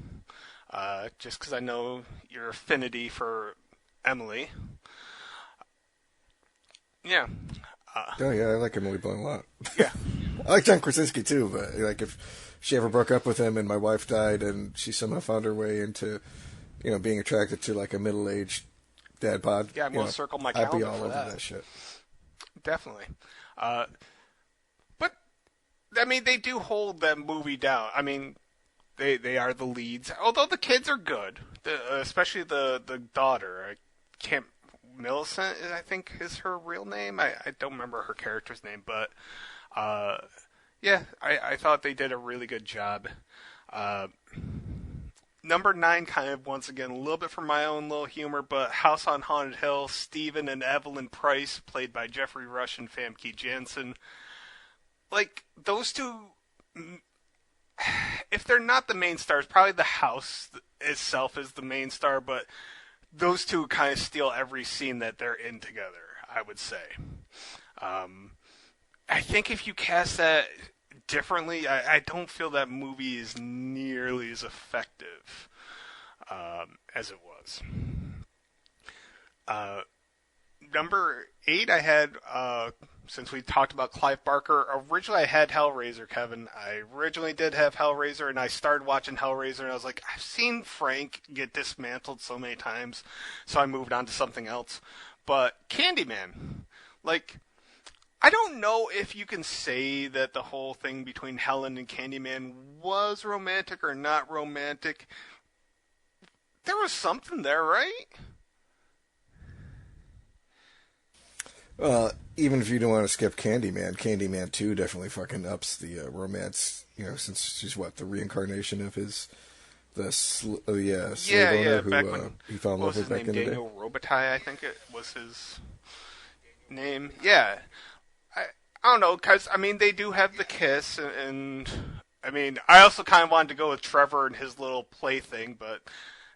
Just because I know your affinity for Emily. Yeah. Oh yeah, I like Emily Blunt a lot. Yeah. I like John Krasinski too, but like if she ever broke up with him and my wife died and she somehow found her way into, being attracted to like a middle-aged dad bod, Yeah, I'm going to circle my I'd be calendar all for over that. that shit. Definitely. But, I mean, they do hold that movie down. I mean, they are the leads. Although the kids are good, especially the daughter. Millicent, I think, is her real name. I don't remember her character's name, but yeah, I thought they did a really good job. Number 9, kind of, once again, a little bit for my own little humor, but House on Haunted Hill, Stephen and Evelyn Price, played by Jeffrey Rush and Famke Janssen. Like, those two, if they're not the main stars, probably the house itself is the main star, but those two kind of steal every scene that they're in together, I would say. I think if you cast that differently, I don't feel that movie is nearly as effective as it was. Number 8, I had, since we talked about Clive Barker, originally I had Hellraiser, Kevin. I originally did have Hellraiser, and I started watching Hellraiser, and I was like, I've seen Frank get dismantled so many times, so I moved on to something else. But Candyman, like, I don't know if you can say that the whole thing between Helen and Candyman was romantic or not romantic. There was something there, right? Even if you don't want to skip Candyman 2 definitely fucking ups the romance, since she's the reincarnation of the slave owner who back when, he fell in love with back in the day. Daniel Robitaille, I think it was his name. Yeah. I don't know, because, I mean, they do have the kiss, and I mean, I also kind of wanted to go with Trevor and his little play thing, but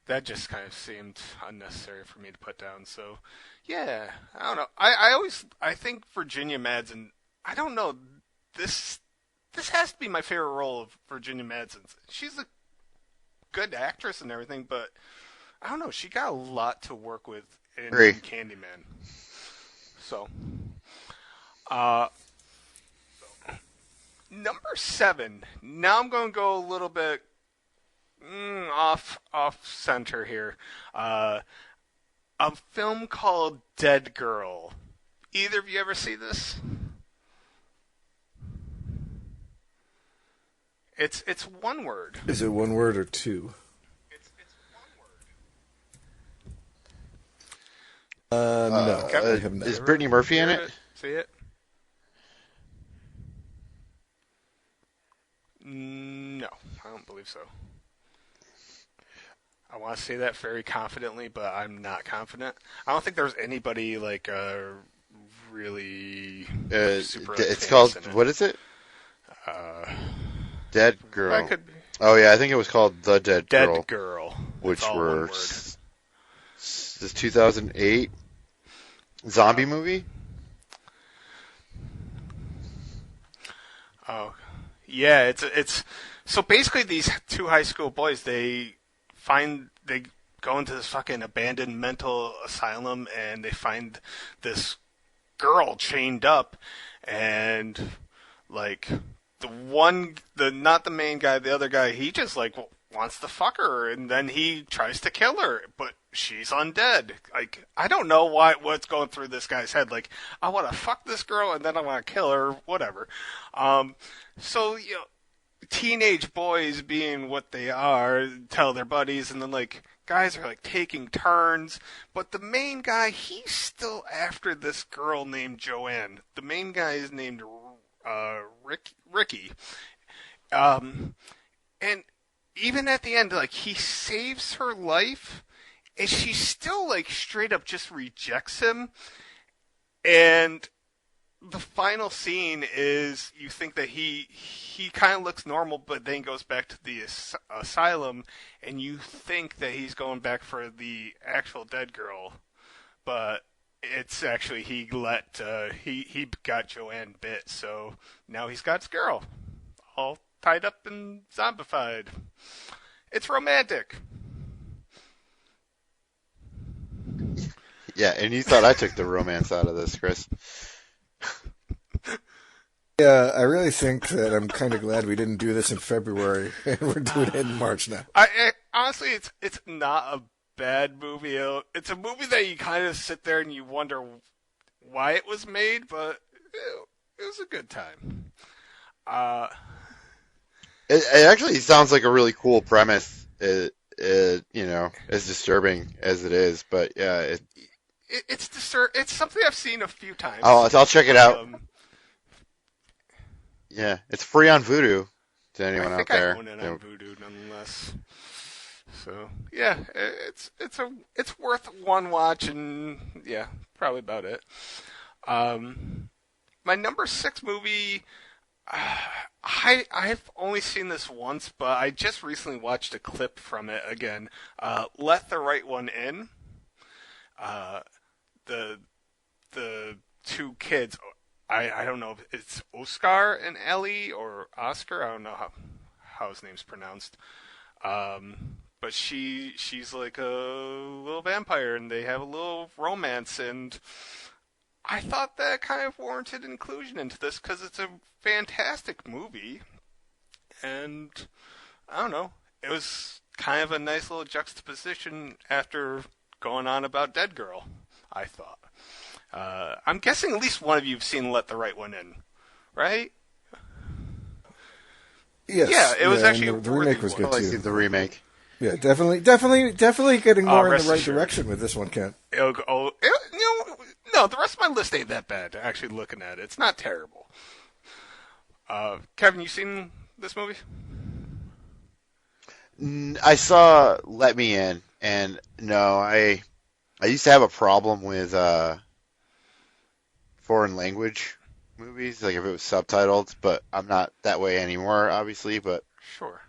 that just kind of seemed unnecessary for me to put down. So, yeah, I don't know. I think Virginia Madsen. I don't know. This has to be my favorite role of Virginia Madsen. She's a good actress and everything, but I don't know. She got a lot to work with in Candyman. So, number 7. Now I'm going to go a little bit off center here. A film called Dead Girl. Either of you ever see this? It's one word. Is it one word or two? It's one word. No. I have Is Brittany Murphy in it? See it? No, I don't believe so. I want to say that very confidently, but I'm not confident. I don't think there's anybody like really super. It's called what is it? Dead Girl. I could be. Oh yeah, I think it was called The Dead Girl. Dead Girl. Which were this 2008 zombie movie. Oh, yeah. It's so basically these two high school boys they go into this fucking abandoned mental asylum and they find this girl chained up and like. Not the main guy, the other guy, he just like wants to fuck her, and then he tries to kill her, but she's undead. Like I don't know what's going through this guy's head. Like I want to fuck this girl, and then I want to kill her, whatever. So teenage boys being what they are, tell their buddies, and then like guys are like taking turns, but the main guy, he's still after this girl named Joanne. The main guy is named Ricky. And even at the end, like, he saves her life, and she still, like, straight up just rejects him. And the final scene is you think that he kind of looks normal, but then goes back to the asylum, and you think that he's going back for the actual dead girl, but it's actually he got Joanne bit, so now he's got his girl all tied up and zombified. It's romantic. Yeah, and you thought I took the romance out of this, Chris. Yeah, I really think that I'm kind of glad we didn't do this in February and we're doing it in March now. Honestly, it's not a bad movie. It's a movie that you kind of sit there and you wonder why it was made, but it was a good time. It actually sounds like a really cool premise. As disturbing as it is, but yeah, it's something I've seen a few times. I'll check it out. Yeah, it's free on Vudu to anyone out there. I own it on Vudu nonetheless. So yeah, it's worth one watch, and yeah, probably about it. My number 6 movie, I've only seen this once, but I just recently watched a clip from it again. Let the Right One In. The two kids. I don't know if it's Oscar and Ellie or Oscar. I don't know how his name's pronounced. But she's like a little vampire, and they have a little romance, and I thought that kind of warranted inclusion into this because it's a fantastic movie, and I don't know, it was kind of a nice little juxtaposition after going on about Dead Girl, I thought. I'm guessing at least one of you have seen Let the Right One In, right? Yes. Yeah, it was actually the remake was good I too. see the remake. Yeah, definitely getting more in the right direction with this one, Kent. No, the rest of my list ain't that bad. Actually, looking at it, it's not terrible. Kevin, you seen this movie? I saw Let Me In, and no, I used to have a problem with foreign language movies, like if it was subtitled, but I'm not that way anymore, obviously. But Sure.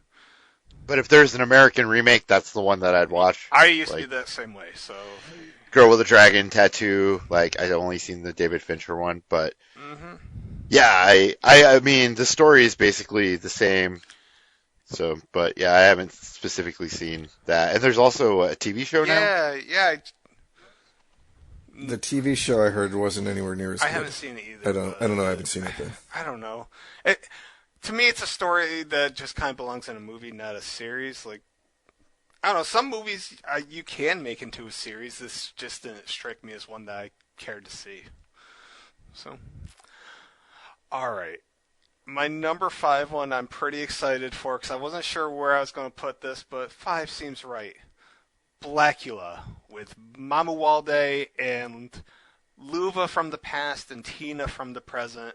But if there's an American remake, that's the one that I'd watch. I used to Like be that same way, so. Girl with a Dragon Tattoo. Like I'd only seen the David Fincher one, but Hmm. yeah, I mean the story is basically the same. So, but yeah, I haven't specifically seen that. And there's also a TV show now. Yeah. The TV show I heard wasn't anywhere near as I good. haven't seen it either. I don't know. I haven't seen it though. I don't know. To me, it's a story that just kind of belongs in a movie, not a series. Like, I don't know. Some movies you can make into a series. This just didn't strike me as one that I cared to see. So, all right. My number 5 one I'm pretty excited for because I wasn't sure where I was going to put this, but 5 seems right. Blackula with Mamu Walde and Luva from the past and Tina from the present.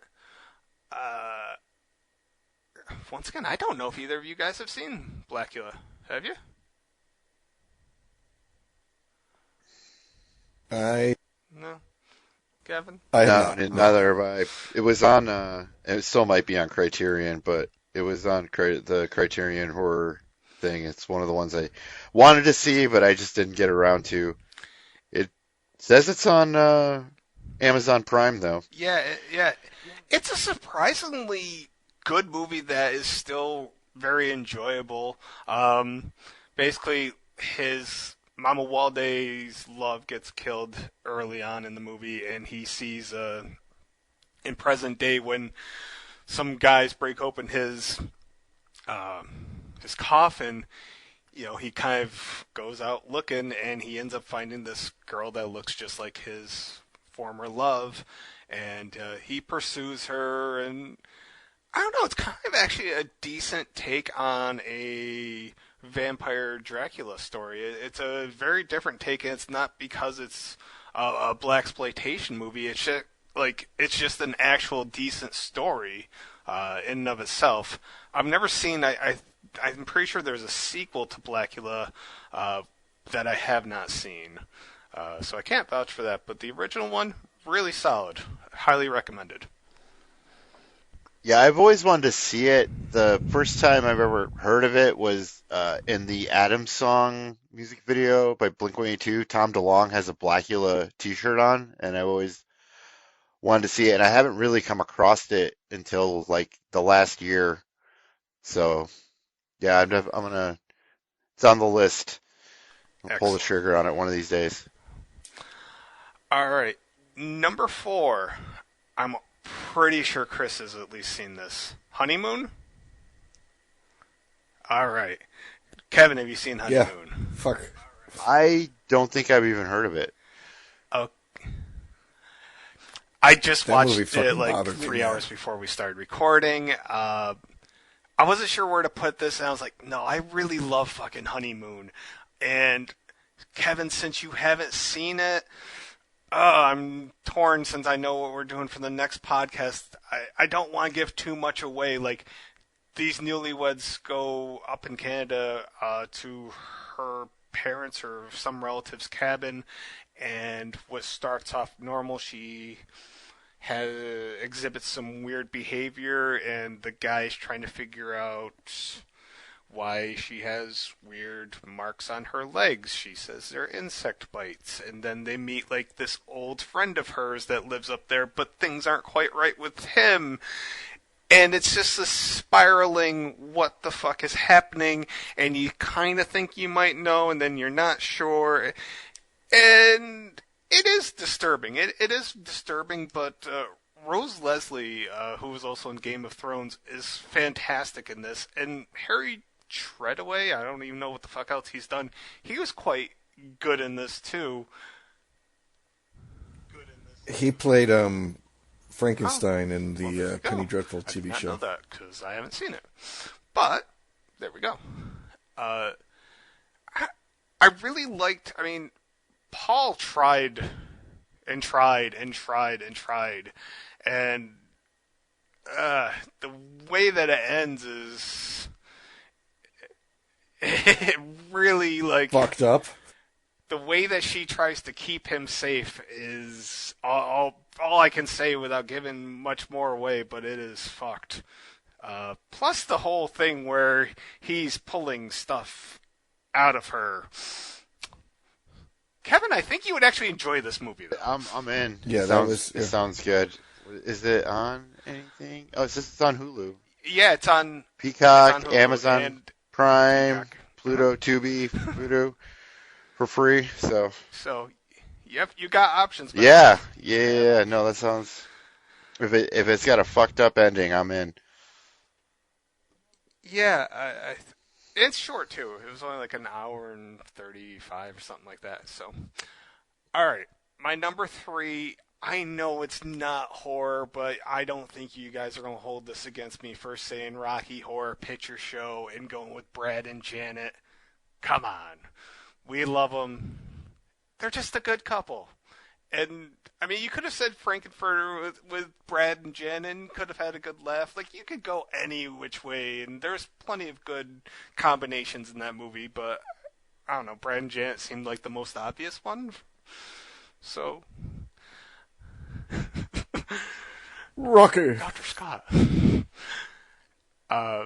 Once again, I don't know if either of you guys have seen Blackula. Have you? I No? Kevin? I No, have not. neither have I. It was on. It still might be on Criterion, but it was on the Criterion horror thing. It's one of the ones I wanted to see, but I just didn't get around to. It says it's on Amazon Prime, though. Yeah. It's a surprisingly good movie that is still very enjoyable. Basically, his Mama Walde's love gets killed early on in the movie, and he sees in present day when some guys break open his coffin. You know, he kind of goes out looking, and he ends up finding this girl that looks just like his former love, and he pursues her, and I don't know, it's kind of actually a decent take on a vampire Dracula story. It's a very different take, and it's not because it's a blaxploitation movie. It's just an actual decent story in and of itself. I've never seen. I'm pretty sure there's a sequel to Blackula that I have not seen, so I can't vouch for that. But the original one, really solid. Highly recommended. Yeah, I've always wanted to see it. The first time I've ever heard of it was in the Adam Song music video by Blink-182. Tom DeLonge has a Blackula t-shirt on, and I've always wanted to see it, and I haven't really come across it until like the last year. So, yeah, it's on the list. I'll pull the trigger on it one of these days. All right, number 4. I'm pretty sure Chris has at least seen this. Honeymoon? All right. Kevin, have you seen Yeah. Honeymoon? Fuck. I don't think I've even heard of it. Oh. I just That movie watched it fucking like bothered me, 3 man. hours before we started recording. I wasn't sure where to put this, and I was like, no, I really love fucking Honeymoon. And Kevin, since you haven't seen it, I'm torn since I know what we're doing for the next podcast. I don't want to give too much away. Like, these newlyweds go up in Canada to her parents' or some relative's cabin, and what starts off normal, she exhibits some weird behavior, and the guy's trying to figure out why she has weird marks on her legs. She says they're insect bites. And then they meet like this old friend of hers that lives up there, but things aren't quite right with him. And it's just this spiraling, what the fuck is happening? And you kind of think you might know, and then you're not sure. And it is disturbing. It is disturbing, but Rose Leslie, who was also in Game of Thrones, is fantastic in this. And Harry Treadaway, I don't even know what the fuck else he's done. He was quite good in this too. He played Frankenstein in the Penny Dreadful I TV did not show. know that because I haven't seen it. But there we go. I really liked. I mean, Paul tried and tried and tried and tried, and the way that it ends is it really like Fucked up. the way that she tries to keep him safe is all I can say without giving much more away, but it is fucked. Plus the whole thing where he's pulling stuff out of her. Kevin, I think you would actually enjoy this movie, though. I'm in. Yeah, It sounds good. Is it on anything? Oh, it's on Hulu. Yeah, it's on Peacock, Hulu Amazon and Prime, Peacock. Pluto, Tubi, Pluto, for free. So yep, you got options. Man. yeah. No, that sounds. If it's got a fucked up ending, I'm in. Yeah, it's short too. It was only like an hour and 35 or something like that. So, all right, my number 3. I know it's not horror, but I don't think you guys are going to hold this against me for saying Rocky Horror Picture Show and going with Brad and Janet. Come on. We love them. They're just a good couple. And, I mean, you could have said Frankenfurter with Brad and Janet and could have had a good laugh. Like, you could go any which way, and there's plenty of good combinations in that movie, but, I don't know, Brad and Janet seemed like the most obvious one. So... Rocky. Dr. Scott. I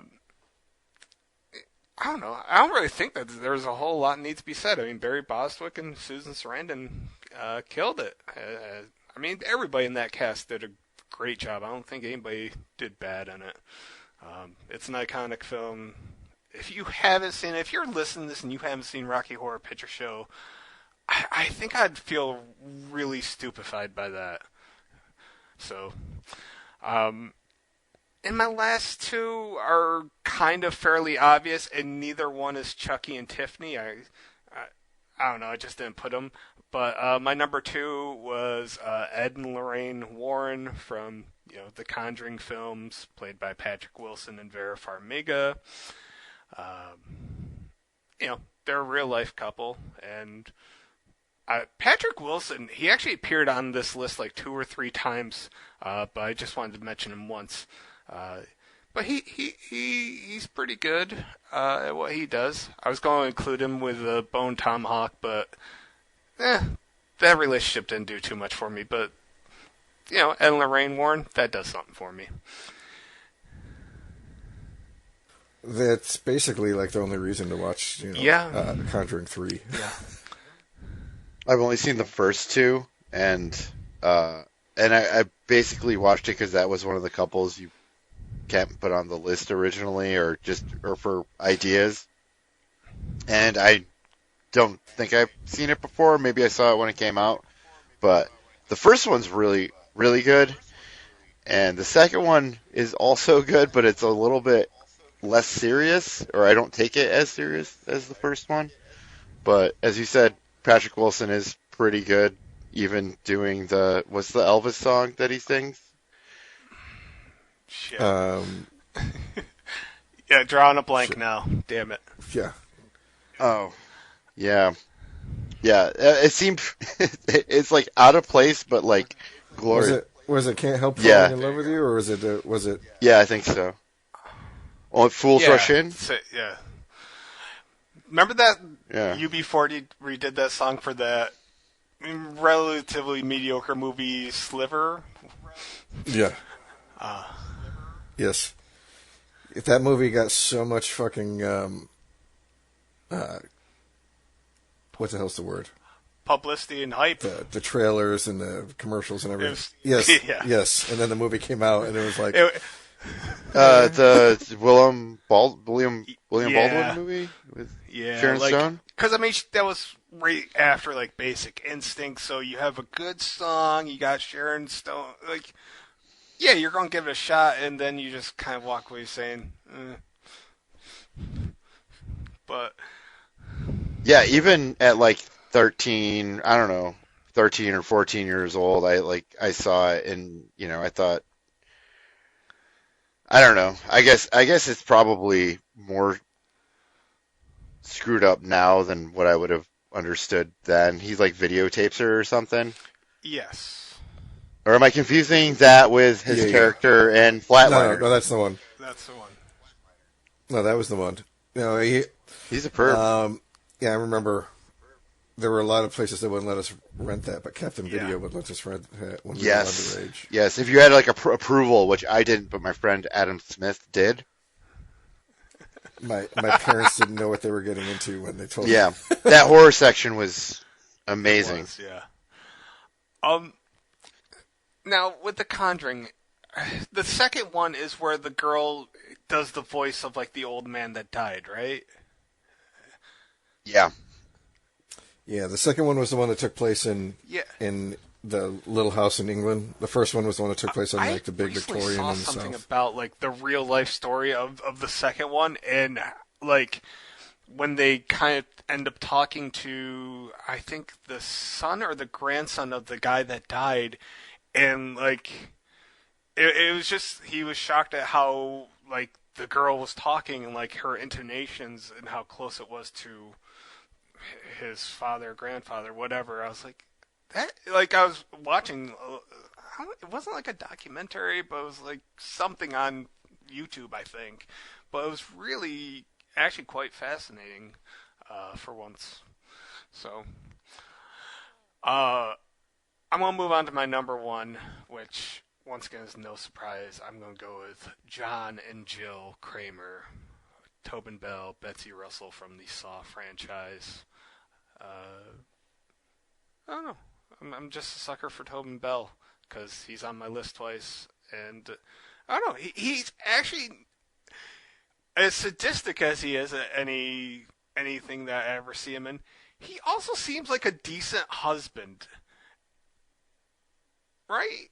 don't know. I don't really think that there's a whole lot needs to be said. I mean, Barry Bostwick and Susan Sarandon killed it. I mean, everybody in that cast did a great job. I don't think anybody did bad in it. It's an iconic film. If you haven't seen it, if you're listening to this and you haven't seen Rocky Horror Picture Show, I think I'd feel really stupefied by that. So, and my last two are kind of fairly obvious, and neither one is Chucky and Tiffany. I don't know, I just didn't put them. But my number 2 was Ed and Lorraine Warren from the Conjuring films, played by Patrick Wilson and Vera Farmiga. They're a real life couple, and Patrick Wilson, he actually appeared on this list like 2 or 3 times, but I just wanted to mention him once. But he's pretty good at what he does. I was going to include him with Bone Tomahawk, but that relationship didn't do too much for me. But Ed and Lorraine Warren, that does something for me. That's basically like the only reason to watch, Conjuring 3. Yeah. I've only seen the first 2, and I basically watched it because that was one of the couples you can't put on the list originally, or for ideas. And I don't think I've seen it before. Maybe I saw it when it came out, but the first one's really, really good, and the second one is also good, but it's a little bit less serious, or I don't take it as serious as the first one. But as you said, Patrick Wilson is pretty good, even doing what's the Elvis song that he sings? Shit. Yeah, drawing a blank now. Damn it. Yeah. Oh, yeah. Yeah, it seemed, it's like out of place, but like glorious. Was it Can't Help Falling in Love with You, or was it? Yeah, I think so. Oh, Fools Rush In? Yeah. Remember that Yeah. UB40 redid that song for that relatively mediocre movie Sliver? Yeah. Yes. If that movie got so much fucking what the hell's the word? Publicity and hype. The trailers and the commercials and everything. Was, yes. Yeah. Yes. And then the movie came out and it was like The William Baldwin movie with Sharon Stone? Because, I mean, that was right after, like, Basic Instinct, so you have a good song, you got Sharon Stone, like, yeah, you're going to give it a shot, and then you just kind of walk away saying, But... Yeah, even at, like, 13, I don't know, 13 or 14 years old, I saw it, and, I thought, I don't know. I guess it's probably more screwed up now than what I would have understood then. He's like videotapes her or something. Yes. Or am I confusing that with his character in Flatliners? No, that's the one. That's the one. No, that was the one. No, he's a perp. Yeah, I remember there were a lot of places that wouldn't let us rent that, but Captain Yeah. Video would let us rent that when we were Yes. underage. Yes, if you had like approval, which I didn't, but my friend Adam Smith did. My parents didn't know what they were getting into when they told me. Yeah, that horror section was amazing. Was, yeah. Now with The Conjuring, the second one is where the girl does the voice of like the old man that died, right? Yeah. Yeah, the second one was the one that took place in the little house in England. The first one was the one that took place on like the big recently Victorian saw in the something south. about like the real life story of the second one, and like when they kind of end up talking to, I think, the son or the grandson of the guy that died, and like it was just, he was shocked at how like the girl was talking and like her intonations and how close it was to his father, grandfather, whatever. I was like, that, like I was watching, it wasn't like a documentary, but it was like something on YouTube, I think. But it was really actually quite fascinating for once. So, I'm gonna move on to my number one, which once again is no surprise. I'm gonna go with John and Jill Kramer, Tobin Bell, Betsy Russell from the Saw franchise. I don't know. I'm just a sucker for Tobin Bell because he's on my list twice, and I don't know. He's actually as sadistic as he is at anything that I ever see him in. He also seems like a decent husband, right?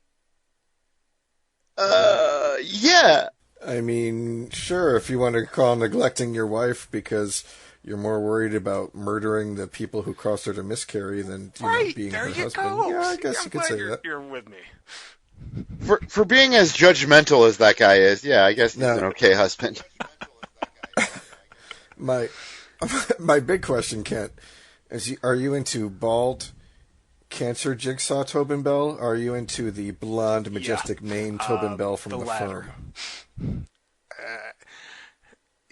Yeah. I mean, sure, if you want to call neglecting your wife because you're more worried about murdering the people who caused her to miscarry than Right, being there her you husband. go. Yeah, I See, guess I'm you could glad say you're, that. you're with me. For being as judgmental as that guy is, yeah, I guess he's No. an okay husband. My big question, Kent, is are you into bald cancer jigsaw Tobin Bell? Or are you into the blonde, majestic mane Tobin Bell from the The latter. Firm?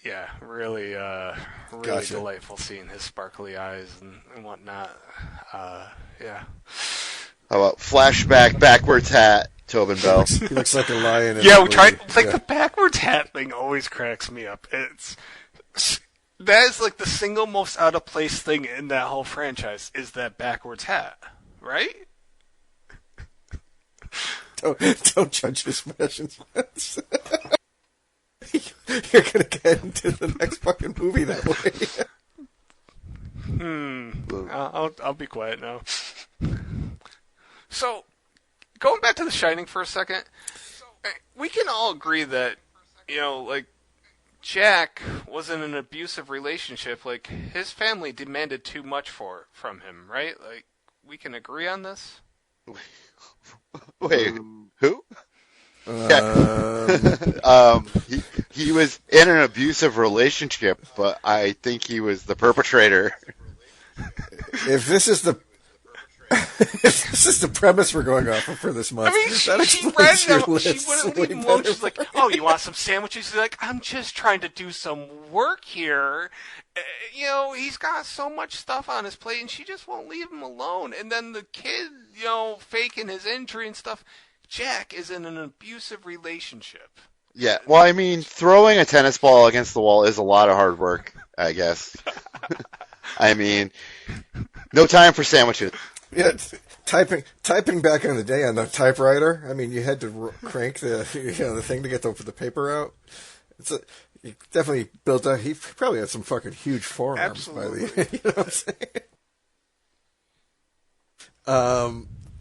Yeah, really, really Gotcha. delightful seeing his sparkly eyes and whatnot. Yeah. How about flashback backwards hat, Tobin Bell? He looks like a lion. In Yeah, that we tried. movie. Like Yeah. the backwards hat thing always cracks me up. That is like the single most out of place thing in that whole franchise is that backwards hat, right? Don't judge his fashions. You're gonna get into the next fucking movie that way. I'll be quiet now. So, going back to The Shining for a second, we can all agree that, like, Jack was in an abusive relationship. Like, his family demanded too much from him, right? Like, we can agree on this? Wait, who? He was in an abusive relationship, but I think he was the perpetrator. If this is the premise we're going off of for this month, I mean, that she explains read your it. She list wouldn't way leave him alone. better She's like, for "Oh, you want some sandwiches?" He's like, "I'm just trying to do some work here." He's got so much stuff on his plate, and she just won't leave him alone. And then the kid, faking his injury and stuff. Jack is in an abusive relationship. Yeah, well, I mean, throwing a tennis ball against the wall is a lot of hard work, I guess. I mean, no time for sandwiches. Yeah, typing back in the day on the typewriter. I mean, you had to crank the the thing to get the paper out. He definitely built up. He probably had some fucking huge forearms by the. You know what I'm saying?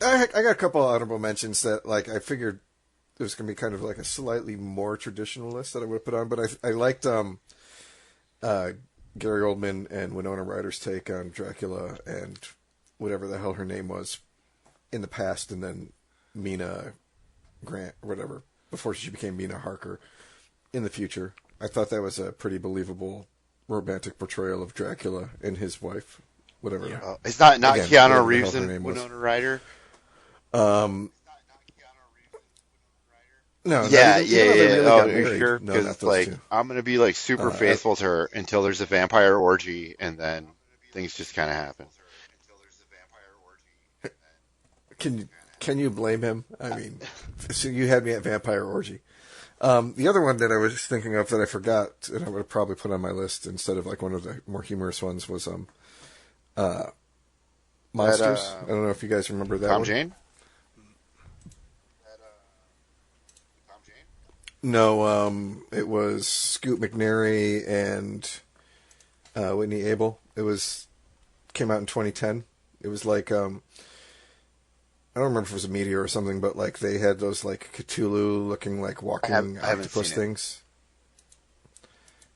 I got a couple of honorable mentions that I figured it was going to be kind of like a slightly more traditional list that I would have put on, but I liked Gary Oldman and Winona Ryder's take on Dracula and whatever the hell her name was in the past, and then Mina Grant or whatever before she became Mina Harker in the future. I thought that was a pretty believable romantic portrayal of Dracula and his wife, whatever. Yeah. It's not Again, Keanu whatever the Reeves hell her and name was. Winona Ryder? No, Yeah, not even, they really Oh, got you're married. sure? No, Because not those two. I'm gonna be super faithful to her until there's a vampire orgy, and then things just kind of happen. can you blame him? I mean, so you had me at Vampire Orgy. The other one that I was thinking of that I forgot, and I would have probably put on my list instead of like one of the more humorous ones, was Monsters. I don't know if you guys remember that Tom one. Jane? No, it was Scoot McNairy and Whitney Able. Came out in 2010. It was like I don't remember if it was a meteor or something, but like they had those like Cthulhu looking like walking I haven't octopus seen it. things.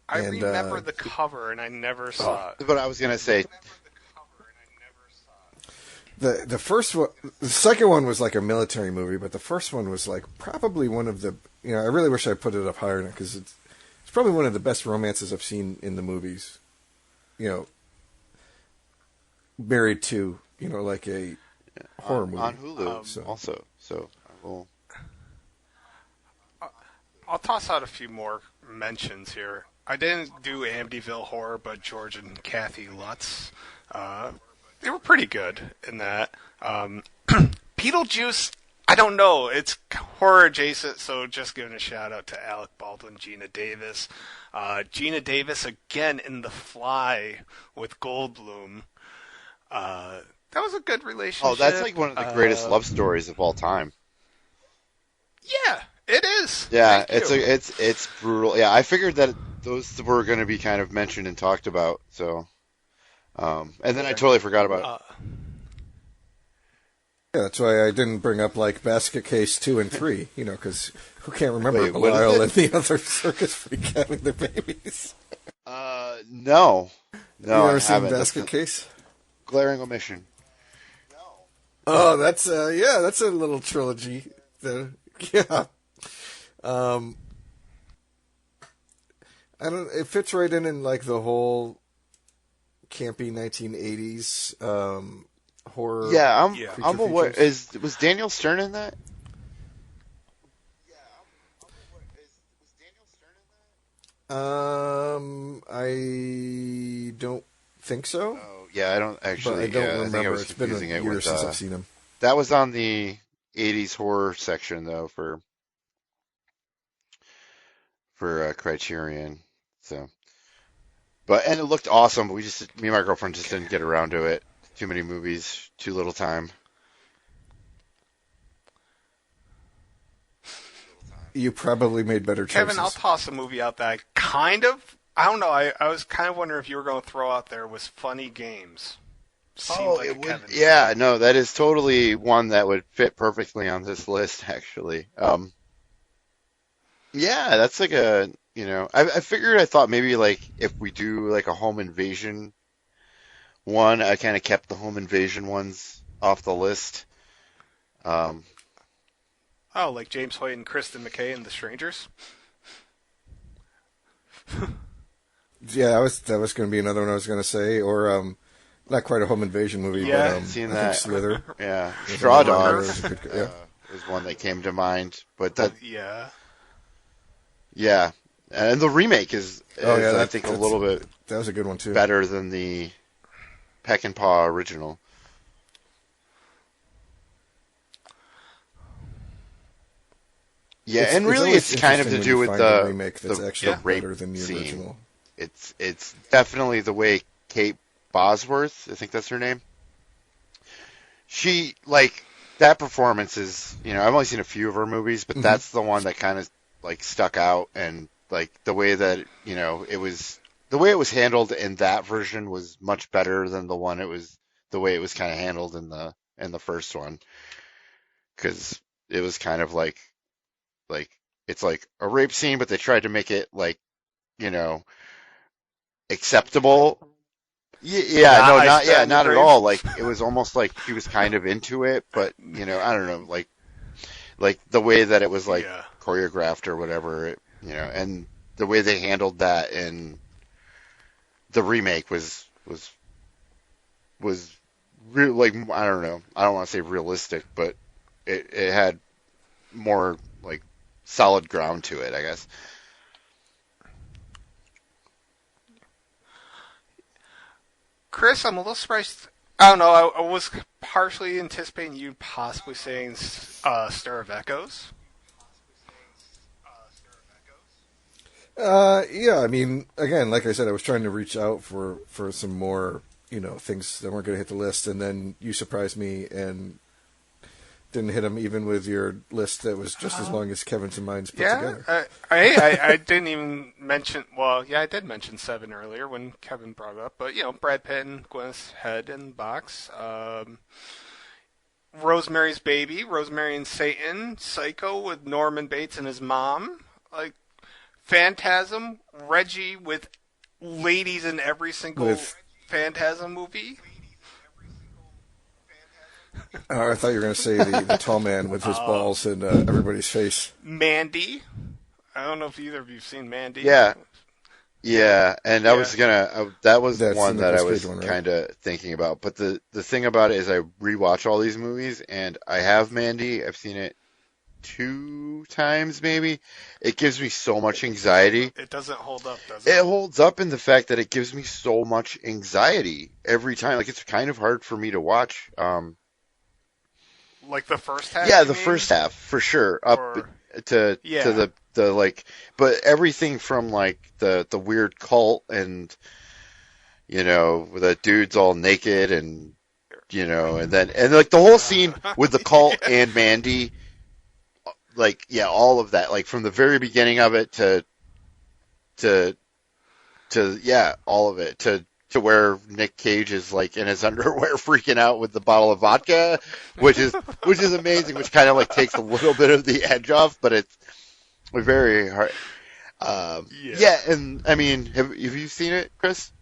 I And, remember the cover, and I never saw it. But I was gonna say, The first one, the second one was like a military movie, but the first one was like probably one of the, I really wish I put it up higher because it's probably one of the best romances I've seen in the movies. Married to, like a horror movie. on Hulu also. So I will. I'll toss out a few more mentions here. I didn't do Amityville Horror, but George and Kathy Lutz, they were pretty good in that. Beetlejuice, I don't know. It's horror adjacent, so just giving a shout out to Alec Baldwin, Gina Davis. Gina Davis again in The Fly with Goldblum. That was a good relationship. Oh, that's like one of the greatest love stories of all time. Yeah, it is. Yeah, Thank you. it's brutal. Yeah, I figured that those were going to be kind of mentioned and talked about. So, and then I totally forgot about it. Yeah, that's why I didn't bring up like Basket Case 2 and 3, because who can't remember Wait, what is Belial it? and the other circus freak having their babies? No, You I ever seen haven't. That's Basket a Case? glaring omission. Oh, that's that's a little trilogy. Yeah. It fits right in like the whole campy 1980s horror. Yeah, I'm creature aware. features. Was Daniel Stern in that? I don't think so, Oh, yeah, I don't but actually. I don't I think I remember. was It's been confusing a it year with. since I've seen him. That was on the '80s horror section though for Criterion. So, and it looked awesome. But me and my girlfriend just didn't get around to it. Too many movies, too little time. You probably made better choices. Kevin, I'll toss a movie out that I don't know, I was kind of wondering if you were going to throw out there was Funny Games. Seemed like a Kevin Yeah, no, that is totally one that would fit perfectly on this list, actually. Yeah, that's like I thought maybe like if we do like a home invasion one, I kind of kept the home invasion ones off the list. Um, Oh, like James Hoyt and Kristen McKay and The Strangers? Yeah, that was going to be another one I was going to say, or not quite a home invasion movie, Yeah, but seen I that. think Slither. yeah, was Straw another one Dogs that was a good- yeah. was one that came to mind, but that Yeah. yeah, and the remake is I think a little bit That was a good one too. better than the Peck and Paw original. Yeah, and really always it's kind of to interesting do when with you find a the remake that's the actually rape better than the scene. original. It's definitely the way Kate Bosworth, I think that's her name. She like that performance is, I've only seen a few of her movies, but that's the one that kind of like stuck out, and like the way that it was handled in that version was much better than the way it was kind of handled in the first one, because it was kind of like it's like a rape scene, but they tried to make it like acceptable. Not at all. Like it was almost like she was kind of into it, but I don't know, like the way that it was like Yeah. choreographed or whatever, and the way they handled that in the remake was real. Like I don't know, I don't want to say realistic, but it had more like solid ground to it, I guess. Chris, I'm a little surprised I don't know. I was partially anticipating you possibly saying Stir of Echoes. Yeah, I mean, again, like I said, I was trying to reach out for some more, things that weren't going to hit the list, and then you surprised me and didn't hit them even with your list that was just as long as Kevin's and mine's put together. I didn't even mention. Well, yeah, I did mention 7 earlier when Kevin brought it up, but Brad Pitt and Gwyneth Head in the box. Rosemary's Baby, Rosemary and Satan, Psycho with Norman Bates and his mom, like Phantasm, Reggie with ladies in every single Phantasm movie. I thought you were going to say the tall man with his balls in everybody's face. Mandy. I don't know if either of you've seen Mandy. Yeah, and that was That's one the that I Nicolas was Cage one, right? kind of thinking about. But the thing about it is, I rewatch all these movies, and I have Mandy. I've seen it 2 times, maybe. It gives me so much anxiety. It doesn't hold up, does it? It holds up in the fact that it gives me so much anxiety every time. Like, it's kind of hard for me to watch. Like the first half? Yeah, you the mean? first half for sure. Up Or- to Yeah. the like, but everything from like the weird cult and the dudes all naked and and like the whole scene with the cult and Mandy, like all of that, like from the very beginning of it to all of it to where Nick Cage is like in his underwear freaking out with the bottle of vodka, which is amazing, which kind of like takes a little bit of the edge off, but it's very hard. And I mean, have you seen it, Chris?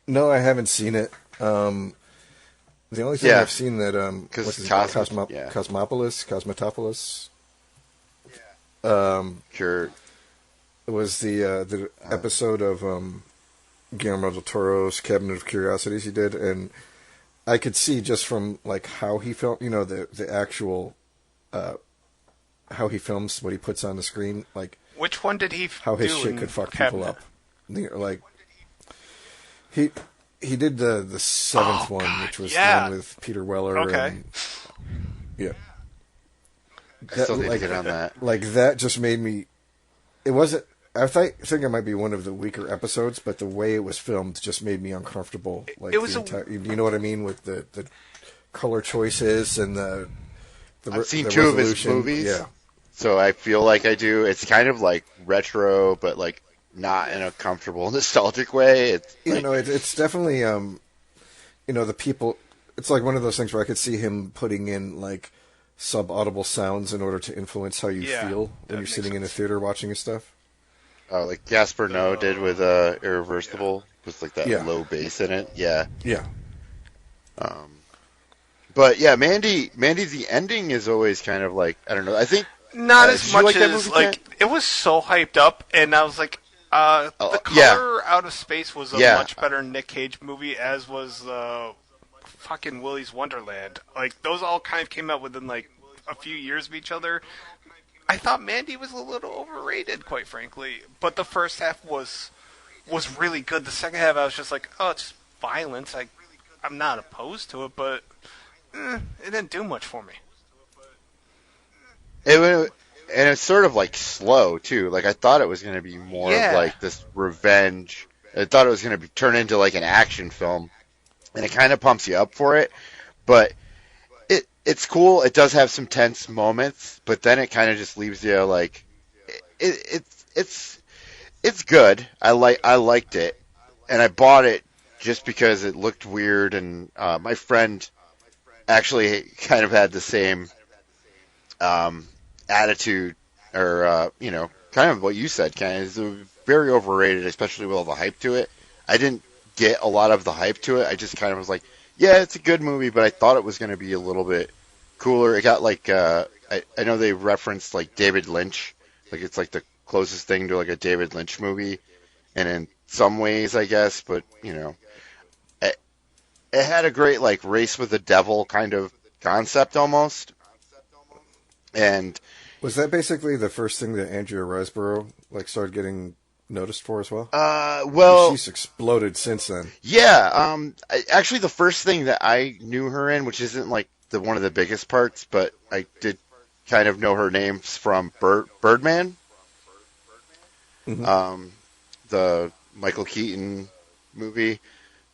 No, I haven't seen it. The only thing Yeah. I've seen that Because what's his Cosmopolis. Sure. It was the episode of Guillermo del Toro's Cabinet of Curiosities he did, and I could see just from like how he filmed, the actual how he films what he puts on the screen, like Which one did he how his do shit in could fuck Cabinet? people up. Like he did the 7th one, God, which was yeah. the one with Peter Weller. Okay. And, yeah. I still need to get on that. Like that just made me. It wasn't. I think it might be one of the weaker episodes, but the way it was filmed just made me uncomfortable. Like It was you know what I mean, with the color choices and the I've seen the 2 of his resolution. movies, Yeah, so I feel like I do. It's kind of like retro, but like not in a comfortable, nostalgic way. It's like, it's definitely the people. It's like one of those things where I could see him putting in like sub-audible sounds in order to influence how you Yeah, feel that when you're makes sitting in a sense. theater watching his stuff. like Gaspar Noé did with Irreversible, with like that Yeah. low bass in it. Yeah. Yeah. But yeah, Mandy, the ending is always kind of like, I don't know. I think Not did as you much like that as movie, like it was so hyped up, and I was like, the yeah. color Out of Space was a Yeah. much better Nick Cage movie, as was fucking Willy's Wonderland. Like those all kind of came out within like a few years of each other. I thought Mandy was a little overrated, quite frankly, but the first half was really good. The second half, I was just like, oh, it's just violence. I'm not opposed to it, but it didn't do much for me. and it's sort of like slow too. Like I thought it was going to be more Yeah. of like this revenge. I thought it was going to turn into like an action film, and it kind of pumps you up for it. But it's cool. It does have some tense moments, but then it kind of just leaves you like it's good. I liked it, and I bought it just because it looked weird. And my friend actually kind of had the same attitude, or kind of what you said. Kind of, it's very overrated, especially with all the hype to it. I didn't get a lot of the hype to it. I just kind of was like, yeah, it's a good movie, but I thought it was going to be a little bit cooler. It got like I know they referenced like David Lynch, like it's like the closest thing to like a David Lynch movie, and in some ways, I guess, but it had a great like race with the devil kind of concept almost. And Was that basically the first thing that Andrea Riseborough like started getting noticed for as well? Well, She's exploded since then. yeah. Actually, the first thing that I knew her in, which isn't like the one of the biggest parts, but I did kind of know her names from Birdman, Hmm. um, the Michael Keaton movie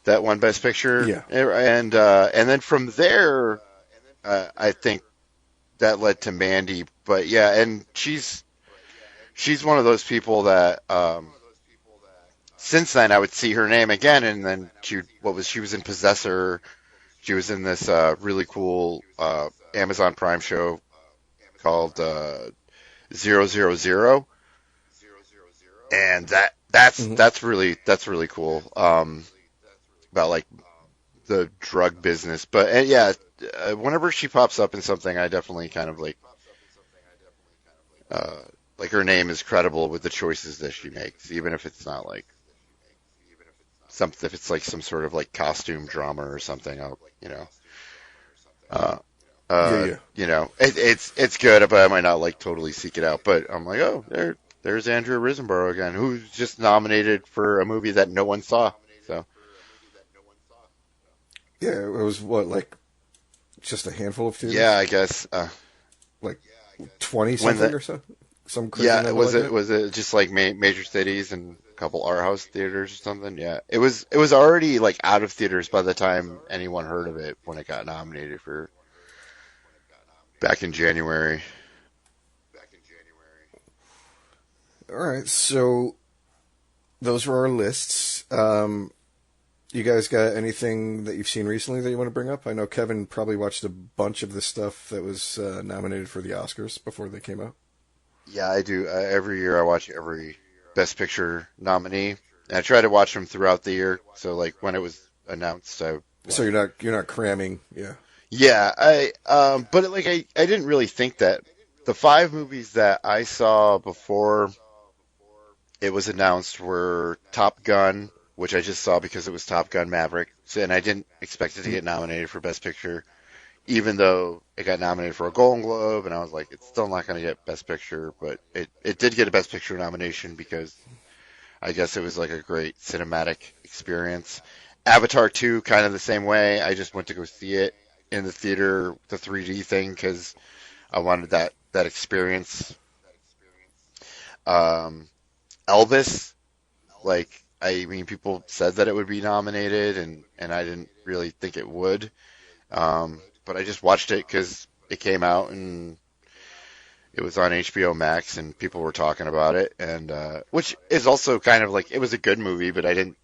that won Best Picture, Yeah. and then from there, I think that led to Mandy. But yeah, and she's one of those people that since then I would see her name again, and then she was in Possessor. She was in this really cool Amazon Prime show called 000, and Hmm. that's really cool. About like the drug business, but yeah, whenever she pops up in something, I definitely kind of uh, like her name is credible with the choices that she makes, even if it's not like if it's like some sort of like costume drama or something. Uh, Yeah, yeah. it's good, but I might not like totally seek it out. But I'm like, oh, there's Andrea Riseborough again, who's just nominated for a movie that no one saw. So Yeah, it was what, like just a handful of yeah, theaters? I guess Like 20 when something the or so? Some crazy yeah, number like that? was it just like major cities and a couple art house theaters or something? Yeah, it was already like out of theaters by the time anyone heard of it when it got nominated for back in January. All right, so those were our lists. You guys got anything that you've seen recently that you want to bring up? I know Kevin probably watched a bunch of the stuff that was nominated for the Oscars before they came out. Yeah, I do. Every year I watch every Best Picture nominee. And I try to watch them throughout the year. So like when it was announced, I So watched. you're not cramming, yeah. Yeah, but like I didn't really think that the five movies that I saw before it was announced were Top Gun, which I just saw because it was Top Gun Maverick, and I didn't expect it to Mhm. get nominated for Best Picture, even though it got nominated for a Golden Globe, and I was like, it's still not going to get Best Picture, but it did get a Best Picture nomination because I guess it was like a great cinematic experience. Avatar 2, kind of the same way. I just went to go see it in the theater, the 3D thing, because I wanted that experience. Um, Elvis, like I mean, people said that it would be nominated, and I didn't really think it would. But I just watched it because it came out and it was on HBO Max, and people were talking about it, and which is also kind of like it was a good movie, but I don't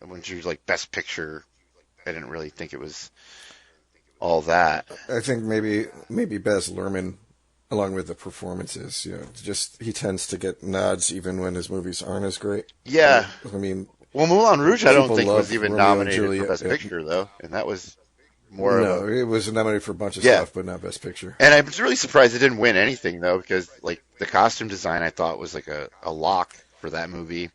when you like Best Picture, I didn't really think it was all that. I think maybe Baz Luhrmann, along with the performances, just he tends to get nods even when his movies aren't as great. Yeah, I mean, well, Moulin Rouge, I don't people think was love even Romeo and nominated for Juliet. Best Yeah. Picture though, and that was more of No, a it was nominated for a bunch of yeah. stuff, but not Best Picture. And I was really surprised it didn't win anything though, because like the costume design I thought was like a lock for that movie.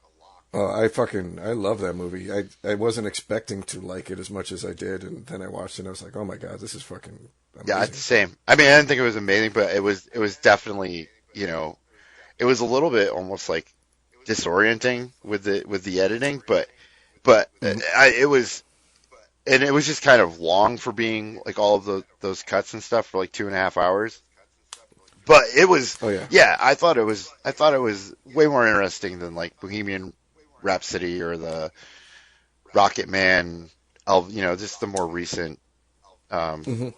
I love that movie. I wasn't expecting to like it as much as I did, and then I watched it and I was like, oh my god, this is fucking Yeah, it's the amazing. same. I mean, I didn't think it was amazing, but it was definitely it was a little bit almost like disorienting with the editing, but Hmm. it was and it was just kind of long for being like all of those cuts and stuff for like 2.5 hours. But it was Oh yeah. yeah, I thought it was way more interesting than like Bohemian Rhapsody or the Rocket Man, just the more recent um, Hmm.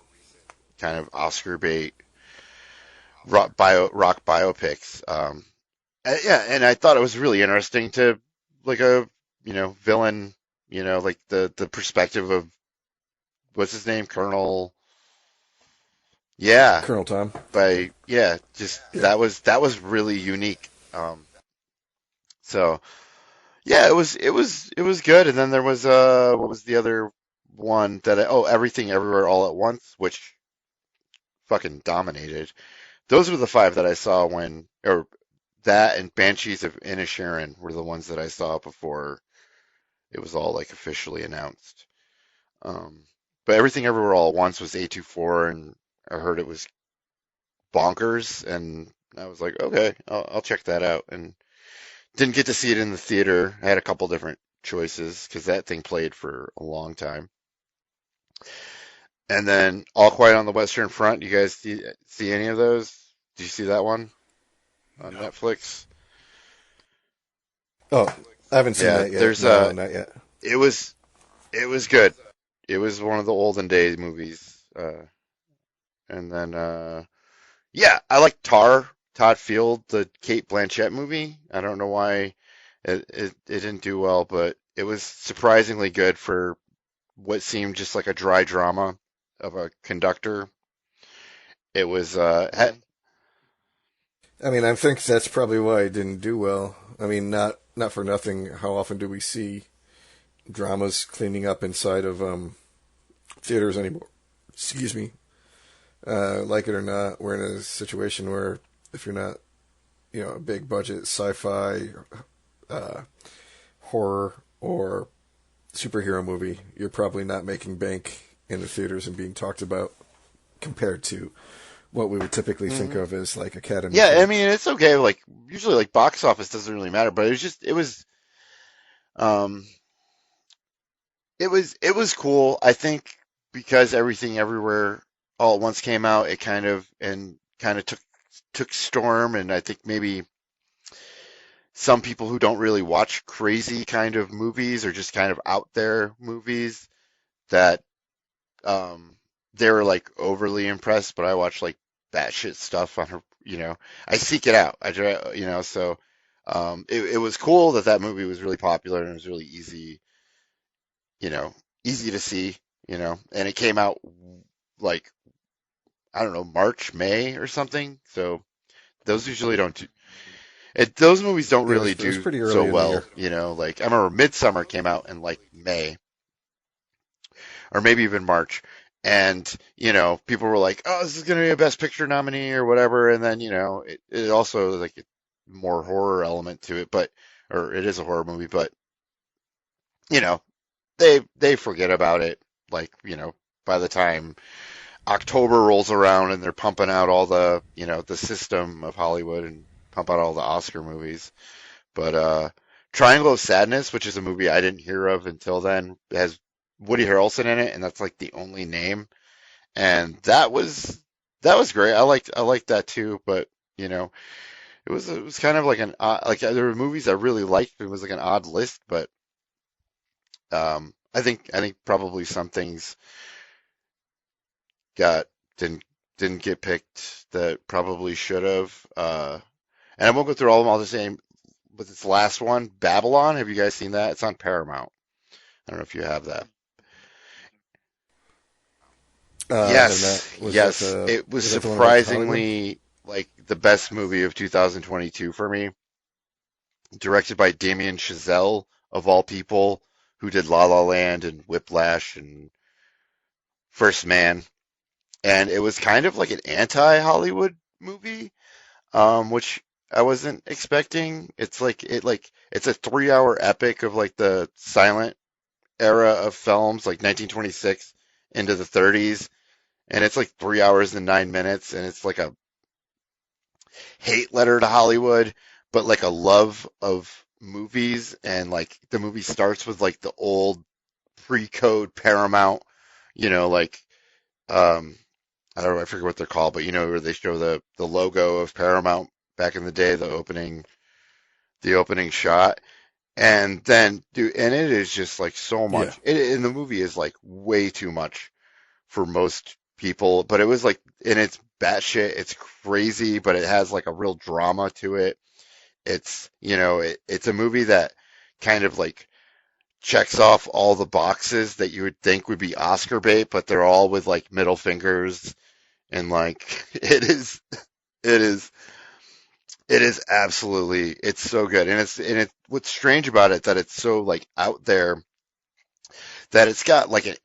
kind of Oscar bait rock biopics. Yeah, and I thought it was really interesting to like a villain, like the perspective of what's his name, Colonel. Yeah, Colonel Tom. just Yeah. that was really unique. So yeah, it was good. And then there was what was the other one that Everything Everywhere All at Once, which fucking dominated. Those were the five that I saw or that and Banshees of Inisherin were the ones that I saw before it was all like officially announced. Um, but Everything Everywhere All at Once was A24, and I heard it was bonkers, and I was like, okay, I'll check that out, and Didn't get to see it in the theater. I had a couple different choices because that thing played for a long time. And then All Quiet on the Western Front. You guys see any of those? Did you see that one on No. Netflix? Oh, I haven't seen Yeah, that yet. there's No, not yet. it was good. It was one of the olden days movies. And then yeah, I like Tar, Todd Field, the Kate Blanchett movie. I don't know why it didn't do well, but it was surprisingly good for what seemed just like a dry drama of a conductor. It was I mean, I think that's probably why it didn't do well. I mean, not for nothing. How often do we see dramas cleaning up inside of theaters anymore? Excuse me. Like it or not, we're in a situation where if you're not, a big budget sci-fi, uh, horror, or superhero movie, you're probably not making bank in the theaters and being talked about compared to what we would typically think of as like Academy yeah, I films. mean it's okay. Like usually like box office doesn't really matter, but um it was cool. I think because Everything Everywhere All at Once came out, it kind of took storm, and I think maybe some people who don't really watch crazy kind of movies or just kind of out there movies that um they were like overly impressed, but I watch like batshit stuff on her, I seek it out. I try, so it was cool that that movie was really popular and it was really easy, you know, easy to see, and it came out like I don't know, March, May or something. So those usually don't do, those movies don't Yeah, really it was do pretty so early in the well, year. like I remember Midsummer came out in like May or maybe even March. And, people were like, oh, this is going to be a Best Picture nominee or whatever. And then, it also like a more horror element to it, or it is a horror movie, but, you know, they forget about it. Like, by the time October rolls around and they're pumping out all the, the system of Hollywood and pump out all the Oscar movies. But, Triangle of Sadness, which is a movie I didn't hear of until then, has Woody Harrelson in it, and that's like the only name. And that was great. I liked that too. But it was kind of like an like there were movies I really liked. It was like an odd list, but I think probably some things got didn't get picked that probably should have. And I won't go through all of them all the same. But this last one, Babylon. Have you guys seen that? It's on Paramount. I don't know if you have that. I have not. Yes, yes. It was Was that the one about Hollywood? surprisingly like the best movie of 2022 for me. Directed by Damien Chazelle, of all people, who did La La Land and Whiplash and First Man. And it was kind of like an anti-Hollywood movie, which I wasn't expecting. It's a 3 hour epic of like the silent era of films, like 1926 into the 30s. And it's like 3 hours and 9 minutes, and it's like a hate letter to Hollywood, but like a love of movies. And like the movie starts with like the old pre-code Paramount, like um, I don't know, I forget what they're called, but where they show the logo of Paramount back in the day, the opening shot. And then, dude, and it is just like so Yeah. much. And the movie is like way too much for most people, but it was like, and it's batshit, it's crazy, but it has like a real drama to it. It's a movie that kind of like checks off all the boxes that you would think would be Oscar bait, but they're all with like middle fingers and like it is, absolutely, it's so good. And it's what's strange about it that it's so like out there that it's got like an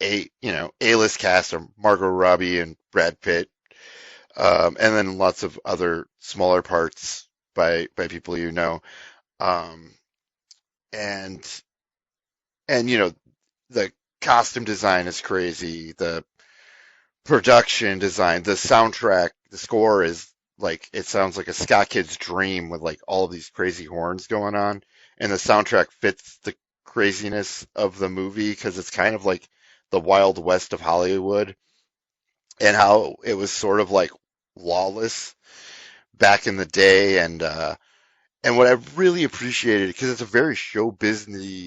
A-list cast of Margot Robbie and Brad Pitt, and then lots of other smaller parts by people um, and the costume design is crazy, the production design, the soundtrack, the score is like it sounds like a ska kid's dream with like all of these crazy horns going on, and the soundtrack fits the craziness of the movie because it's kind of like the Wild West of Hollywood and how it was sort of like lawless back in the day, and what I really appreciated because it's a very show business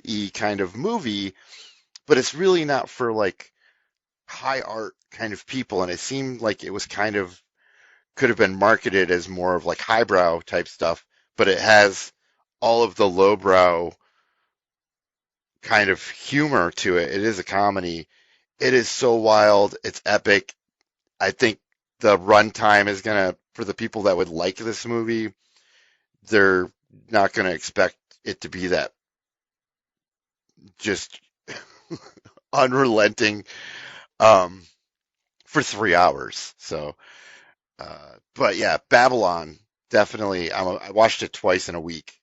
y kind of movie, but it's really not for like high art kind of people, and it seemed like it was kind of could have been marketed as more of like highbrow type stuff, but it has all of the lowbrow kind of humor to it. It is a comedy. It is so wild. It's epic. I think the runtime is gonna, for the people that would like this movie, they're not gonna expect it to be that just unrelenting um, for 3 hours. So, but yeah, Babylon definitely. I watched it twice in a week.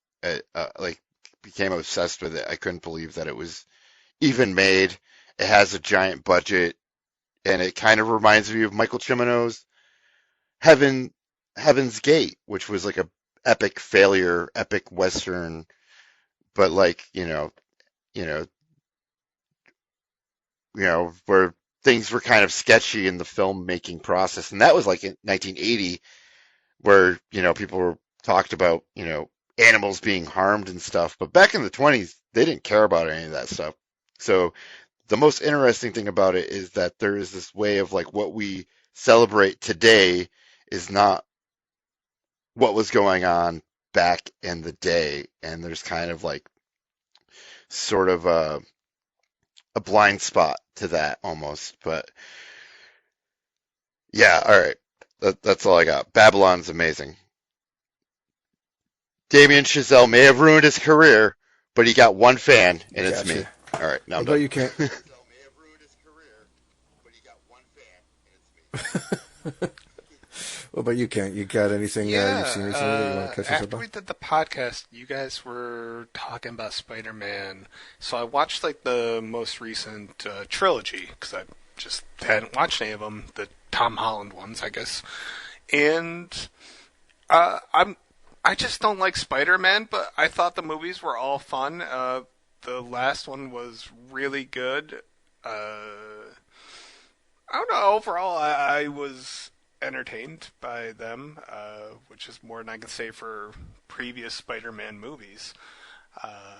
Like became obsessed with it. I couldn't believe that it was even made. It has a giant budget, and it kind of reminds me of Michael Cimino's Heaven Heaven's Gate, which was like a epic failure, epic western, but like you know, where things were kind of sketchy in the filmmaking process, and that was like in 1980, where people were talked about animals being harmed and stuff. But back in the 20s, they didn't care about any of that stuff. So the most interesting thing about it is that there is this way of like what we celebrate today is not what was going on back in the day, and there's kind of like sort of a blind spot to that almost. But yeah, all right. That's all I got. Babylon's amazing. Damien Chazelle may have ruined his career, but he got one fan, and it's me. Gotcha. All right, now I'm Although done. you can't. What about you, Kent? You got anything you've seen recently that you want to catch us up after on? we did the podcast, you guys were talking about Spider-Man, so I watched like the most recent trilogy because I just hadn't watched any of them, the Tom Holland ones, I guess. And I just don't like Spider-Man, but I thought the movies were all fun. The last one was really good. I don't know. Overall, I was entertained by them, which is more than I can say for previous Spider-Man movies. Uh,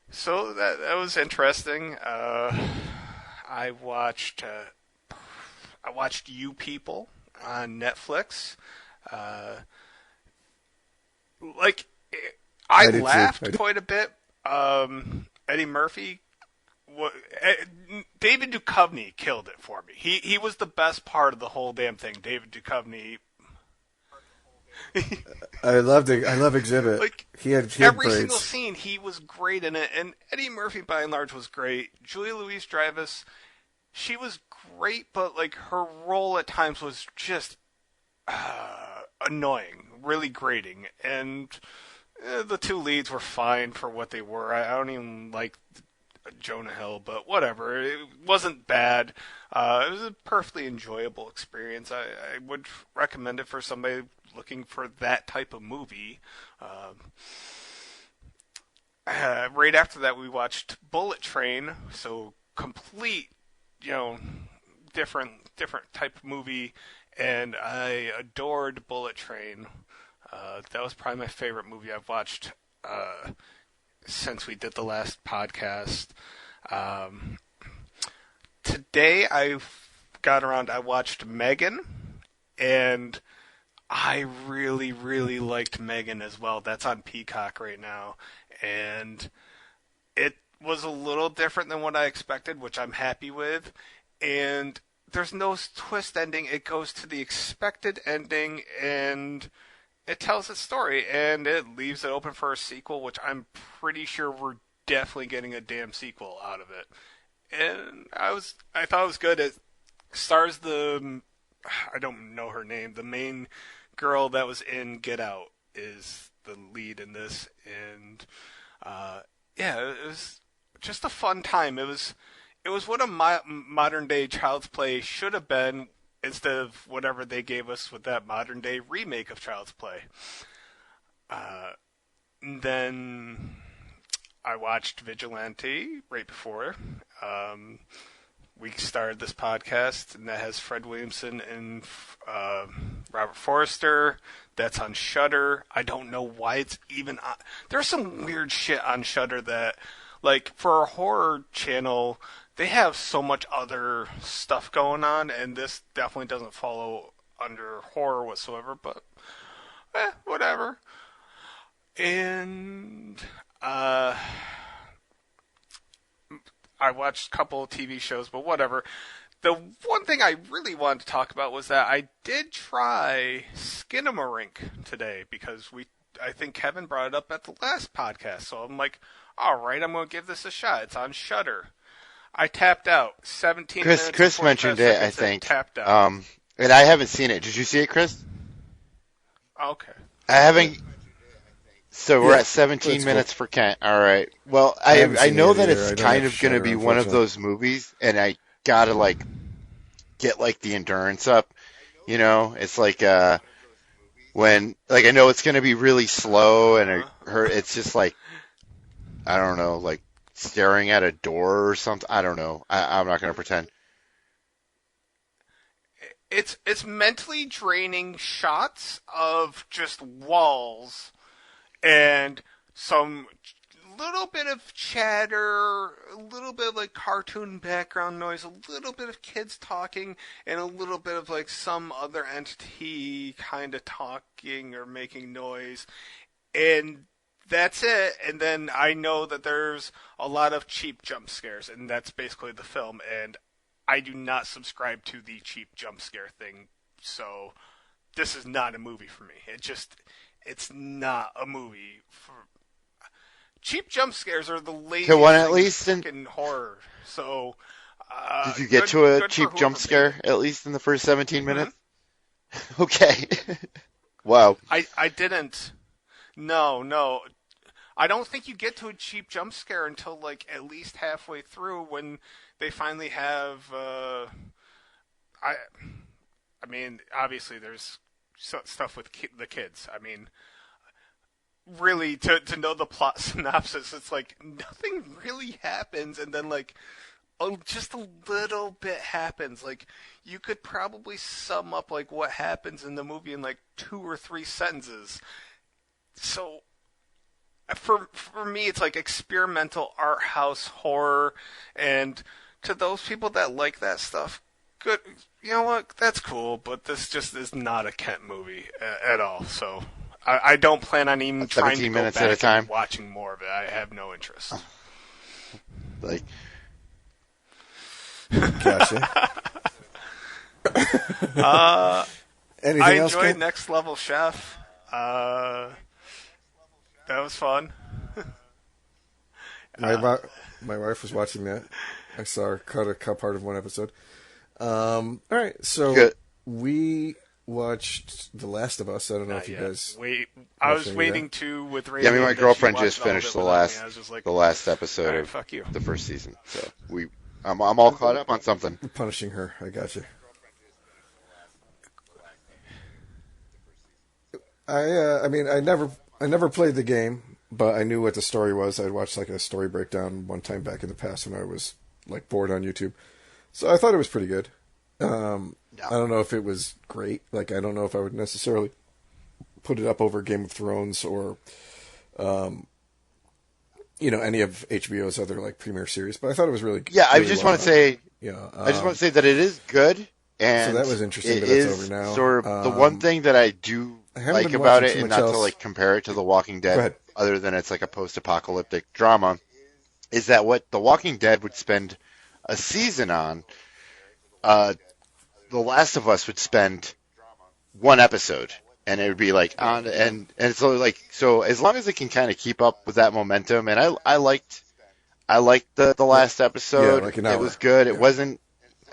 so that was interesting. I watched I watched You People on Netflix. Uh, like I I did too. laughed quite a bit. Eddie Murphy, David Duchovny killed it for me. He was the best part of the whole damn thing. David Duchovny, I love Exhibit. like He had every single braids. scene, he was great in it. And Eddie Murphy, by and large, was great. Julia Louis-Dreyfus, she was great, but like her role at times was just annoying, really grating. And the two leads were fine for what they were. I don't even like Jonah Hill, but whatever. It wasn't bad. It was a perfectly enjoyable experience. I would recommend it for somebody looking for that type of movie. Right after that, we watched Bullet Train. So complete, you know, different type of movie, and I adored Bullet Train. That was probably my favorite movie I've watched since we did the last podcast. Um, Today I got around. I watched Megan, and I really, really liked Megan as well. That's on Peacock right now, and it was a little different than what I expected, which I'm happy with. And there's no twist ending. It goes to the expected ending, and it tells its story, and it leaves it open for a sequel, which I'm pretty sure we're definitely getting a damn sequel out of it. And I thought it was good. It stars I don't know her name. The main girl that was in Get Out is the lead in this, and yeah, it was just a fun time. It was what a modern day Child's Play should have been instead of whatever they gave us with that modern day remake of Child's Play. Then I watched Vigilante right before we started this podcast, and that has Fred Williamson and Robert Forster. That's on Shudder. I don't know why it's even on. There's some weird shit on Shudder that, like, for a horror channel, they have so much other stuff going on, and this definitely doesn't follow under horror whatsoever, but whatever. And I watched a couple of TV shows, but whatever. The one thing I really wanted to talk about was that I did try Skinamarink today because I think Kevin brought it up at the last podcast. So I'm like, all right, I'm going to give this a shot. It's on Shudder. I tapped out. 17 minutes. Chris mentioned it, I think. Tapped out. And I haven't seen it. Did you see it, Chris? Okay. I haven't. So we're Yeah, at 17 that's minutes for Kent. All right. Well, I know that it's kind of going to Shudder, be one of unfortunately. those movies, and I gotta like get like the endurance up. You know, it's like when like I know it's going to be really slow, and it's just like I don't know, like staring at a door or something. I don't know. I'm not going to pretend. It's mentally draining shots of just walls and some little bit of chatter, a little bit of like cartoon background noise, a little bit of kids talking, and a little bit of like some other entity kind of talking or making noise. And that's it. And then I know that there's a lot of cheap jump scares, and that's basically the film. And I do not subscribe to the cheap jump scare thing, so this is not a movie for me. It's not a movie. Cheap jump scares are the laziest one at thing least in fucking horror. So, did you get to a cheap jump scare at least in the first 17 minutes? Okay. Wow. I didn't. No. I don't think you get to a cheap jump scare until like at least halfway through when they finally have. I mean, obviously there's stuff with the kids. I mean, really, to know the plot synopsis, it's like nothing really happens, and then like just a little bit happens. Like you could probably sum up like what happens in the movie in like 2 or 3 sentences. So for me, it's like experimental art house horror, and to those people that like that stuff, good. You know what? That's cool, but this just is not a Kent movie at all. So I don't plan on even trying to go minutes back at a time. and watching more of it. I have no interest. Like, Gotcha. Anything I else, enjoyed Kent? Next Level Chef. That was fun. My wife was watching that. I saw her cut a part of one episode. All right, so Good. we watched The Last of Us. I don't know if you guys. I was watching waiting that? to with yeah, I mean, my Raven, girlfriend that she just watched all of finished it without me. I was just like, the last episode all right, of fuck you. the first season, so I'm all caught up on something. Punishing her. I got you. I mean, I never played the game, but I knew what the story was. I'd watched like a story breakdown one time back in the past when I was like bored on YouTube. So I thought it was pretty good. I don't know if it was great. Like, I don't know if I would necessarily put it up over Game of Thrones or, any of HBO's other like premiere series. But I thought it was really good. Yeah, I just want to say, I I just want to say that it is good, and So that was interesting, it but it's is over now. Sort of the one thing that I do I haven't like been about watching it, too and much not to else. like compare it to The Walking Go Dead, ahead. other than it's like a post-apocalyptic drama, is that what The Walking Dead would spend a season on, The Last of Us would spend one episode, and it would be like on, and so as long as it can kind of keep up with that momentum, and I liked the last episode. Yeah, like an It hour. was good. It Yeah. wasn't.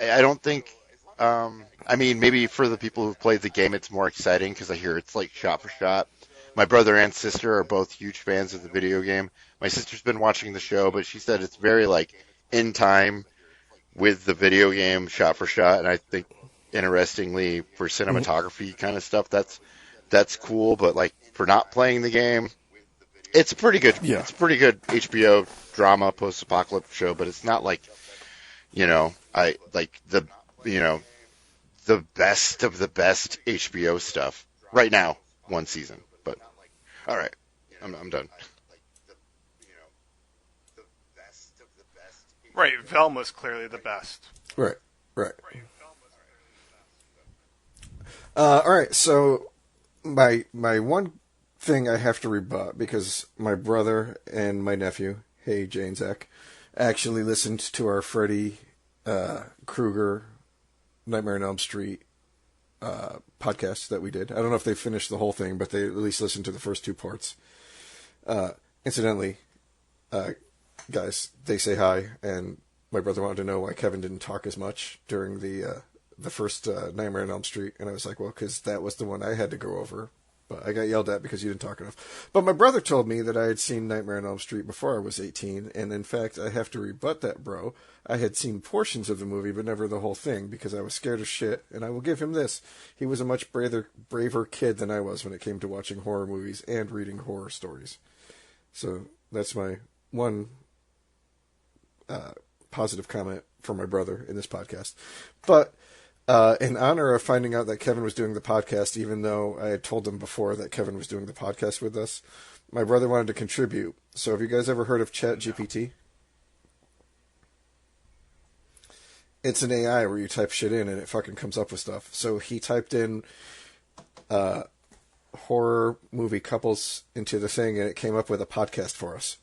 I don't think. I mean, maybe for the people who played the game, it's more exciting because I hear it's like shot for shot. My brother and sister are both huge fans of the video game. My sister's been watching the show, but she said it's very like in time with the video game, shot for shot, and I think interestingly for cinematography kind of stuff. That's cool, but like for not playing the game, it's pretty good. Yeah. It's a pretty good HBO drama post-apocalyptic show, but it's not like, I like the best of the best HBO stuff right now, one season. But all right, I'm done. Right, Velma's clearly the best. Right. All right, so my one thing I have to rebut, because my brother and my nephew, hey Jay and Zach, actually listened to our Freddy Krueger Nightmare on Elm Street podcast that we did. I don't know if they finished the whole thing, but they at least listened to the first two parts. Incidentally, guys, they say hi, and my brother wanted to know why Kevin didn't talk as much during the first Nightmare on Elm Street, and I was like, well, because that was the one I had to go over, but I got yelled at because you didn't talk enough. But my brother told me that I had seen Nightmare on Elm Street before I was 18, and in fact, I have to rebut that, bro. I had seen portions of the movie, but never the whole thing, because I was scared as shit, and I will give him this. He was a much braver kid than I was when it came to watching horror movies and reading horror stories. So that's my one positive comment for my brother in this podcast. But in honor of finding out that Kevin was doing the podcast, even though I had told him before that Kevin was doing the podcast with us, my brother wanted to contribute. So have you guys ever heard of ChatGPT? It's an AI where you type shit in and it fucking comes up with stuff. So he typed in horror movie couples into the thing, and it came up with a podcast for us.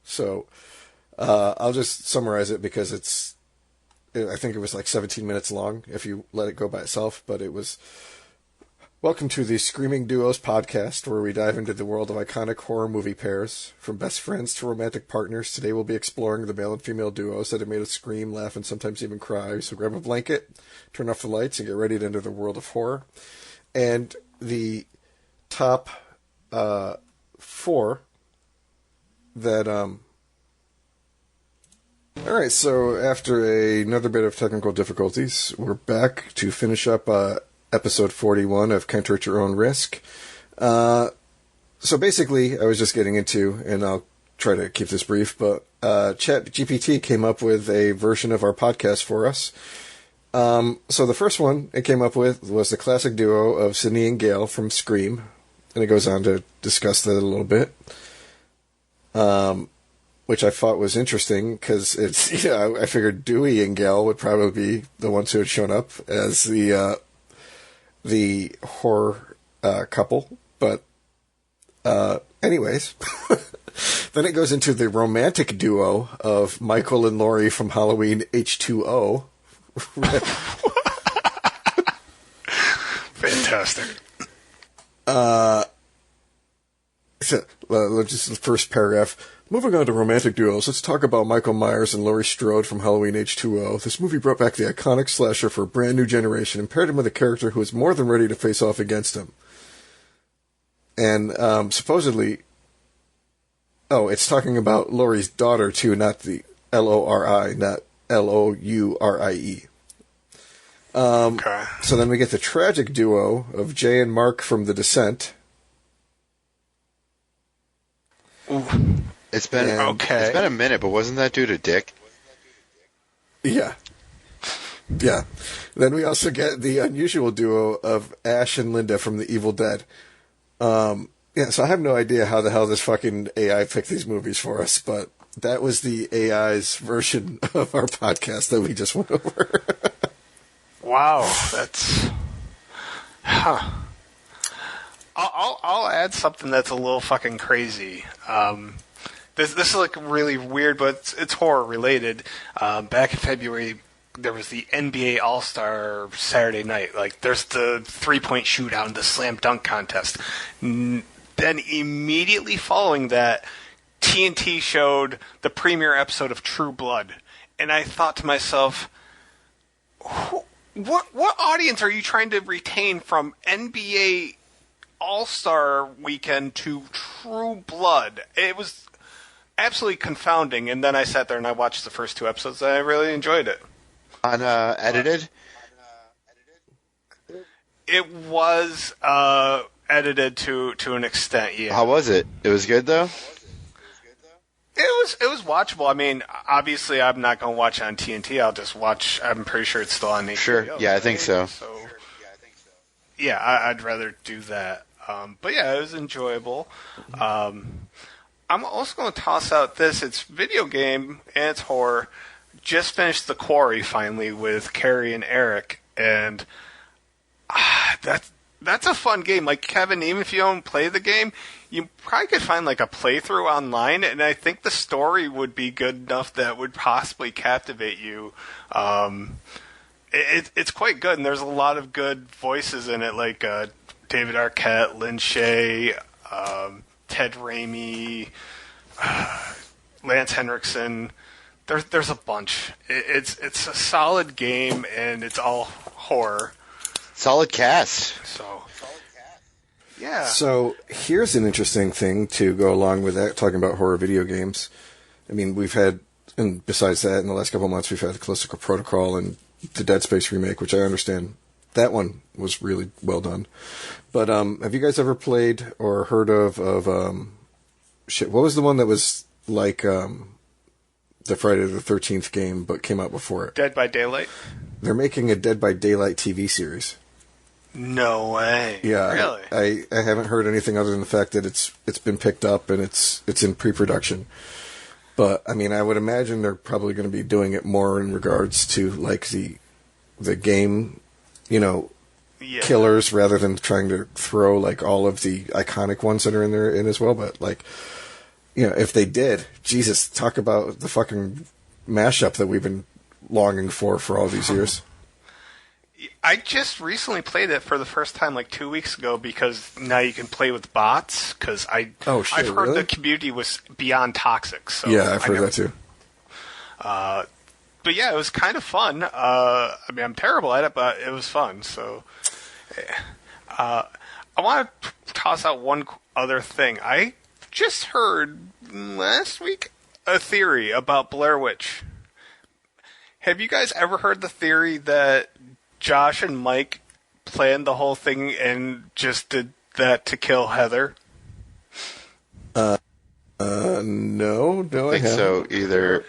So I'll just summarize it because I think it was like 17 minutes long if you let it go by itself, but it was, welcome to the Screaming Duos podcast, where we dive into the world of iconic horror movie pairs. From best friends to romantic partners, today we'll be exploring the male and female duos that have made us scream, laugh, and sometimes even cry. So grab a blanket, turn off the lights, and get ready to enter the world of horror. And the top 4 that all right, so after another bit of technical difficulties, we're back to finish up episode 41 of Counter at Your Own Risk. So basically, I was just getting into, and I'll try to keep this brief, but ChatGPT came up with a version of our podcast for us. So the first one it came up with was the classic duo of Sydney and Gail from Scream, and it goes on to discuss that a little bit. Which I thought was interesting because it's, I figured Dewey and Gail would probably be the ones who had shown up as the horror couple. But anyways, then it goes into the romantic duo of Michael and Laurie from Halloween H2O. Fantastic. So, just the first paragraph. Moving on to romantic duos, let's talk about Michael Myers and Laurie Strode from Halloween H2O. This movie brought back the iconic slasher for a brand new generation and paired him with a character who is more than ready to face off against him. And supposedly, it's talking about Laurie's daughter too, not the Lori, not Lourie. Okay. So then we get the tragic duo of Jay and Mark from The Descent. Ooh. It's been a minute, but wasn't that dude a dick? Yeah. Yeah. Then we also get the unusual duo of Ash and Linda from The Evil Dead. So I have no idea how the hell this fucking AI picked these movies for us, but that was the AI's version of our podcast that we just went over. Wow, that's... Huh. I'll add something that's a little fucking crazy. This is like really weird, but it's horror related. Back in February, there was the NBA All-Star Saturday night. Like, there's the 3-point shootout and the slam dunk contest. Then immediately following that, TNT showed the premiere episode of True Blood, and I thought to myself, what audience are you trying to retain from NBA All-Star Weekend to True Blood? It was absolutely confounding, and then I sat there and I watched the first 2 episodes, and I really enjoyed it. On edited, It was edited to an extent, yeah. How was it? It was good though. It was watchable. I mean, obviously, I'm not going to watch it on TNT. I'll just watch. I'm pretty sure it's still on HBO. Sure. Yeah, I think so. Yeah, I'd rather do that. But yeah, it was enjoyable. I'm also going to toss out this. It's video game and it's horror. Just finished The Quarry finally with Carrie and Eric, and that's a fun game. Like, Kevin, even if you don't play the game, you probably could find like a playthrough online, and I think the story would be good enough that would possibly captivate you. It's quite good, and there's a lot of good voices in it, like David Arquette, Lin Shaye, Ted Raimi, Lance Henriksen. There's a bunch. It's a solid game, and it's all horror. Solid cast. So, yeah. So here's an interesting thing to go along with that, talking about horror video games. I mean, we've had, and besides that, in the last couple of months, we've had the Callisto Protocol and the Dead Space remake, which I understand that one was really well done. But have you guys ever played or heard of what was the one that was like the Friday the 13th game but came out before it? Dead by Daylight? They're making a Dead by Daylight TV series. No way. Yeah, really? I haven't heard anything other than the fact that it's been picked up and it's in pre-production. But I mean, I would imagine they're probably going to be doing it more in regards to like the game, killers, rather than trying to throw like all of the iconic ones that are in as well. But like, if they did, Jesus, talk about the fucking mashup that we've been longing for all these years. I just recently played it for the first time like 2 weeks ago because now you can play with bots. Because I've heard really? the community was beyond toxic. So yeah, I've heard that too. But yeah, it was kind of fun. I mean, I'm terrible at it, but it was fun. So I want to toss out one other thing. I just heard last week a theory about Blair Witch. Have you guys ever heard the theory that Josh and Mike planned the whole thing and just did that to kill Heather? No, I I think haven't. so either.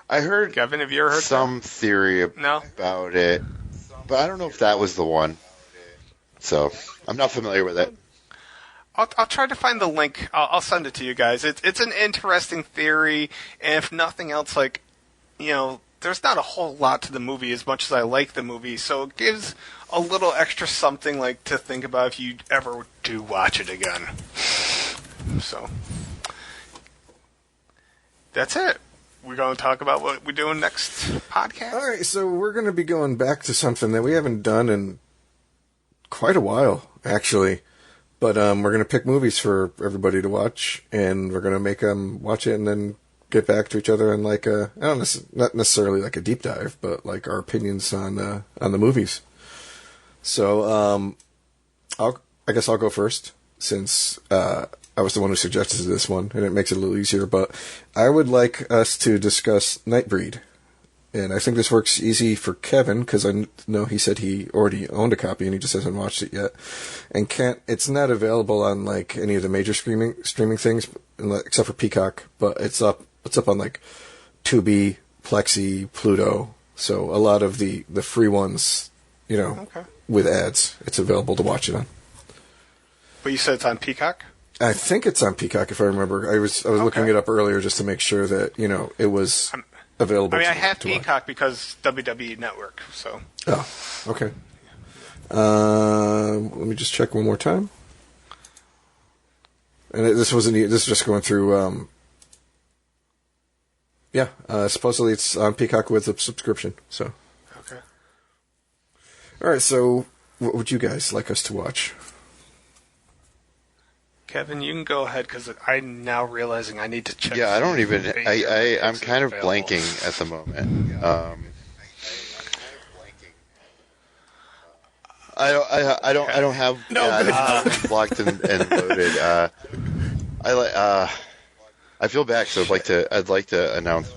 I heard Kevin, have you ever heard some theory about it, but I don't know if that was the one. So I'm not familiar with it. I'll try to find the link. I'll send it to you guys. It's an interesting theory, and if nothing else, like, there's not a whole lot to the movie as much as I like the movie, so it gives a little extra something like to think about if you ever do watch it again. So that's it. We're going to talk about what we're doing next podcast. All right, so we're going to be going back to something that we haven't done in quite a while, actually. But we're going to pick movies for everybody to watch, and we're going to make them watch it and then get back to each other and like not necessarily like a deep dive, but like our opinions on the movies. So I guess I'll go first since I was the one who suggested this one, and it makes it a little easier. But I would like us to discuss Nightbreed, and I think this works easy for Kevin because I know he said he already owned a copy and he just hasn't watched it yet, and can't. It's not available on like any of the major streaming things except for Peacock, but it's up on like Tubi, Plexi, Pluto. So a lot of the free ones, Okay. with ads, it's available to watch it on. But you said it's on Peacock? I think it's on Peacock if I remember. I was looking it up earlier just to make sure that it was available. I have Peacock because WWE Network. So. Oh, okay. Let me just check one more time. And this is just going through. Supposedly it's on Peacock with a subscription. So. Okay. All right. So, what would you guys like us to watch? Kevin, you can go ahead because I'm now realizing I need to check. Yeah, I don't even. I'm It's kind of available. blanking at the moment. I don't have. I don't have it blocked and loaded. I feel bad, so I'd like to announce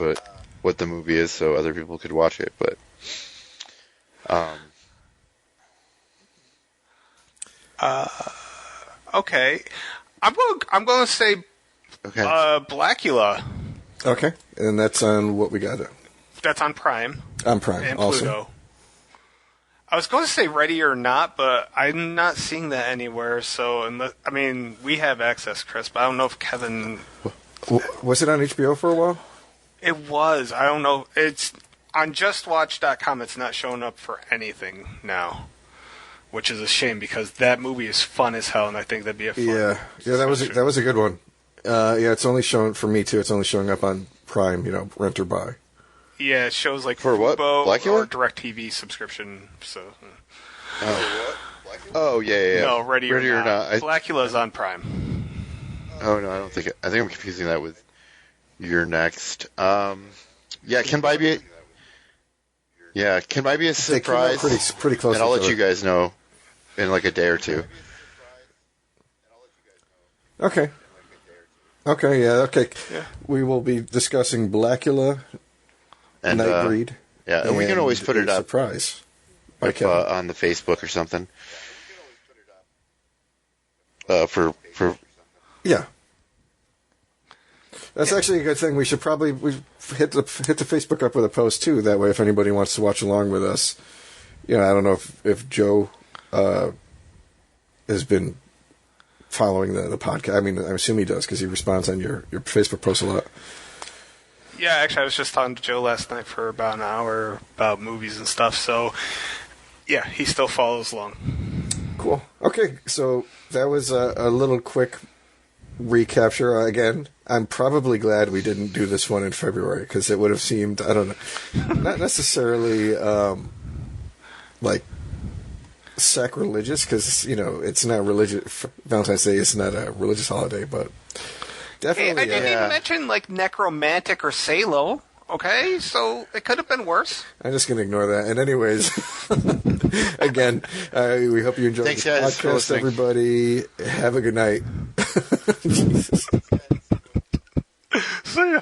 what the movie is so other people could watch it, but Okay. I'm going to say Okay. Blackula. Okay, and that's on what we got That's on Prime on Prime. and Also, Pluto. I was going to say Ready or Not, but I'm not seeing that anywhere. So, we have access, Chris, but I don't know if Kevin. Was it on HBO for a while? It was. I don't know. It's on JustWatch.com. It's not showing up for anything now, which is a shame because that movie is fun as hell, and I think that'd be a fun. Yeah, that was a good one. Yeah, it's only showing for me too. It's only showing up on Prime. Rent or buy. Yeah, it shows like For what? Fubo Blackula? or DirecTV subscription. So. Oh yeah. No, Ready or Not. I Blackula's on Prime. Oh no, I don't think. I think I'm confusing that with You're Next. Yeah, can I be? Yeah, can I be a They came out surprise? pretty close. And I'll to let each you guys know in like a day or two. other. Okay. Yeah. Okay. Yeah. We will be discussing Blackula, And Nightbreed. yeah, and we can always put it up Surprise. By if, Kevin. on the Facebook or something. For Yeah. That's actually a good thing. We should probably hit the Facebook up with a post too. That way, if anybody wants to watch along with us, I don't know if Joe has been following the podcast. I mean, I assume he does because he responds on your Facebook post a lot. Yeah, actually, I was just talking to Joe last night for about an hour about movies and stuff. So, yeah, he still follows along. Cool. Okay, so that was a little quick recapture. Again, I'm probably glad we didn't do this one in February because it would have seemed, I don't know, not necessarily like sacrilegious because, it's not religious. Valentine's Day is not a religious holiday, but Hey, definitely. I didn't even mention like Necromantic or Salo. Okay, so it could have been worse. I'm just going to ignore that. And anyways, again, we hope you enjoyed Thanks, this guys, for podcast, listening. everybody. Have a good night. Jesus. See ya.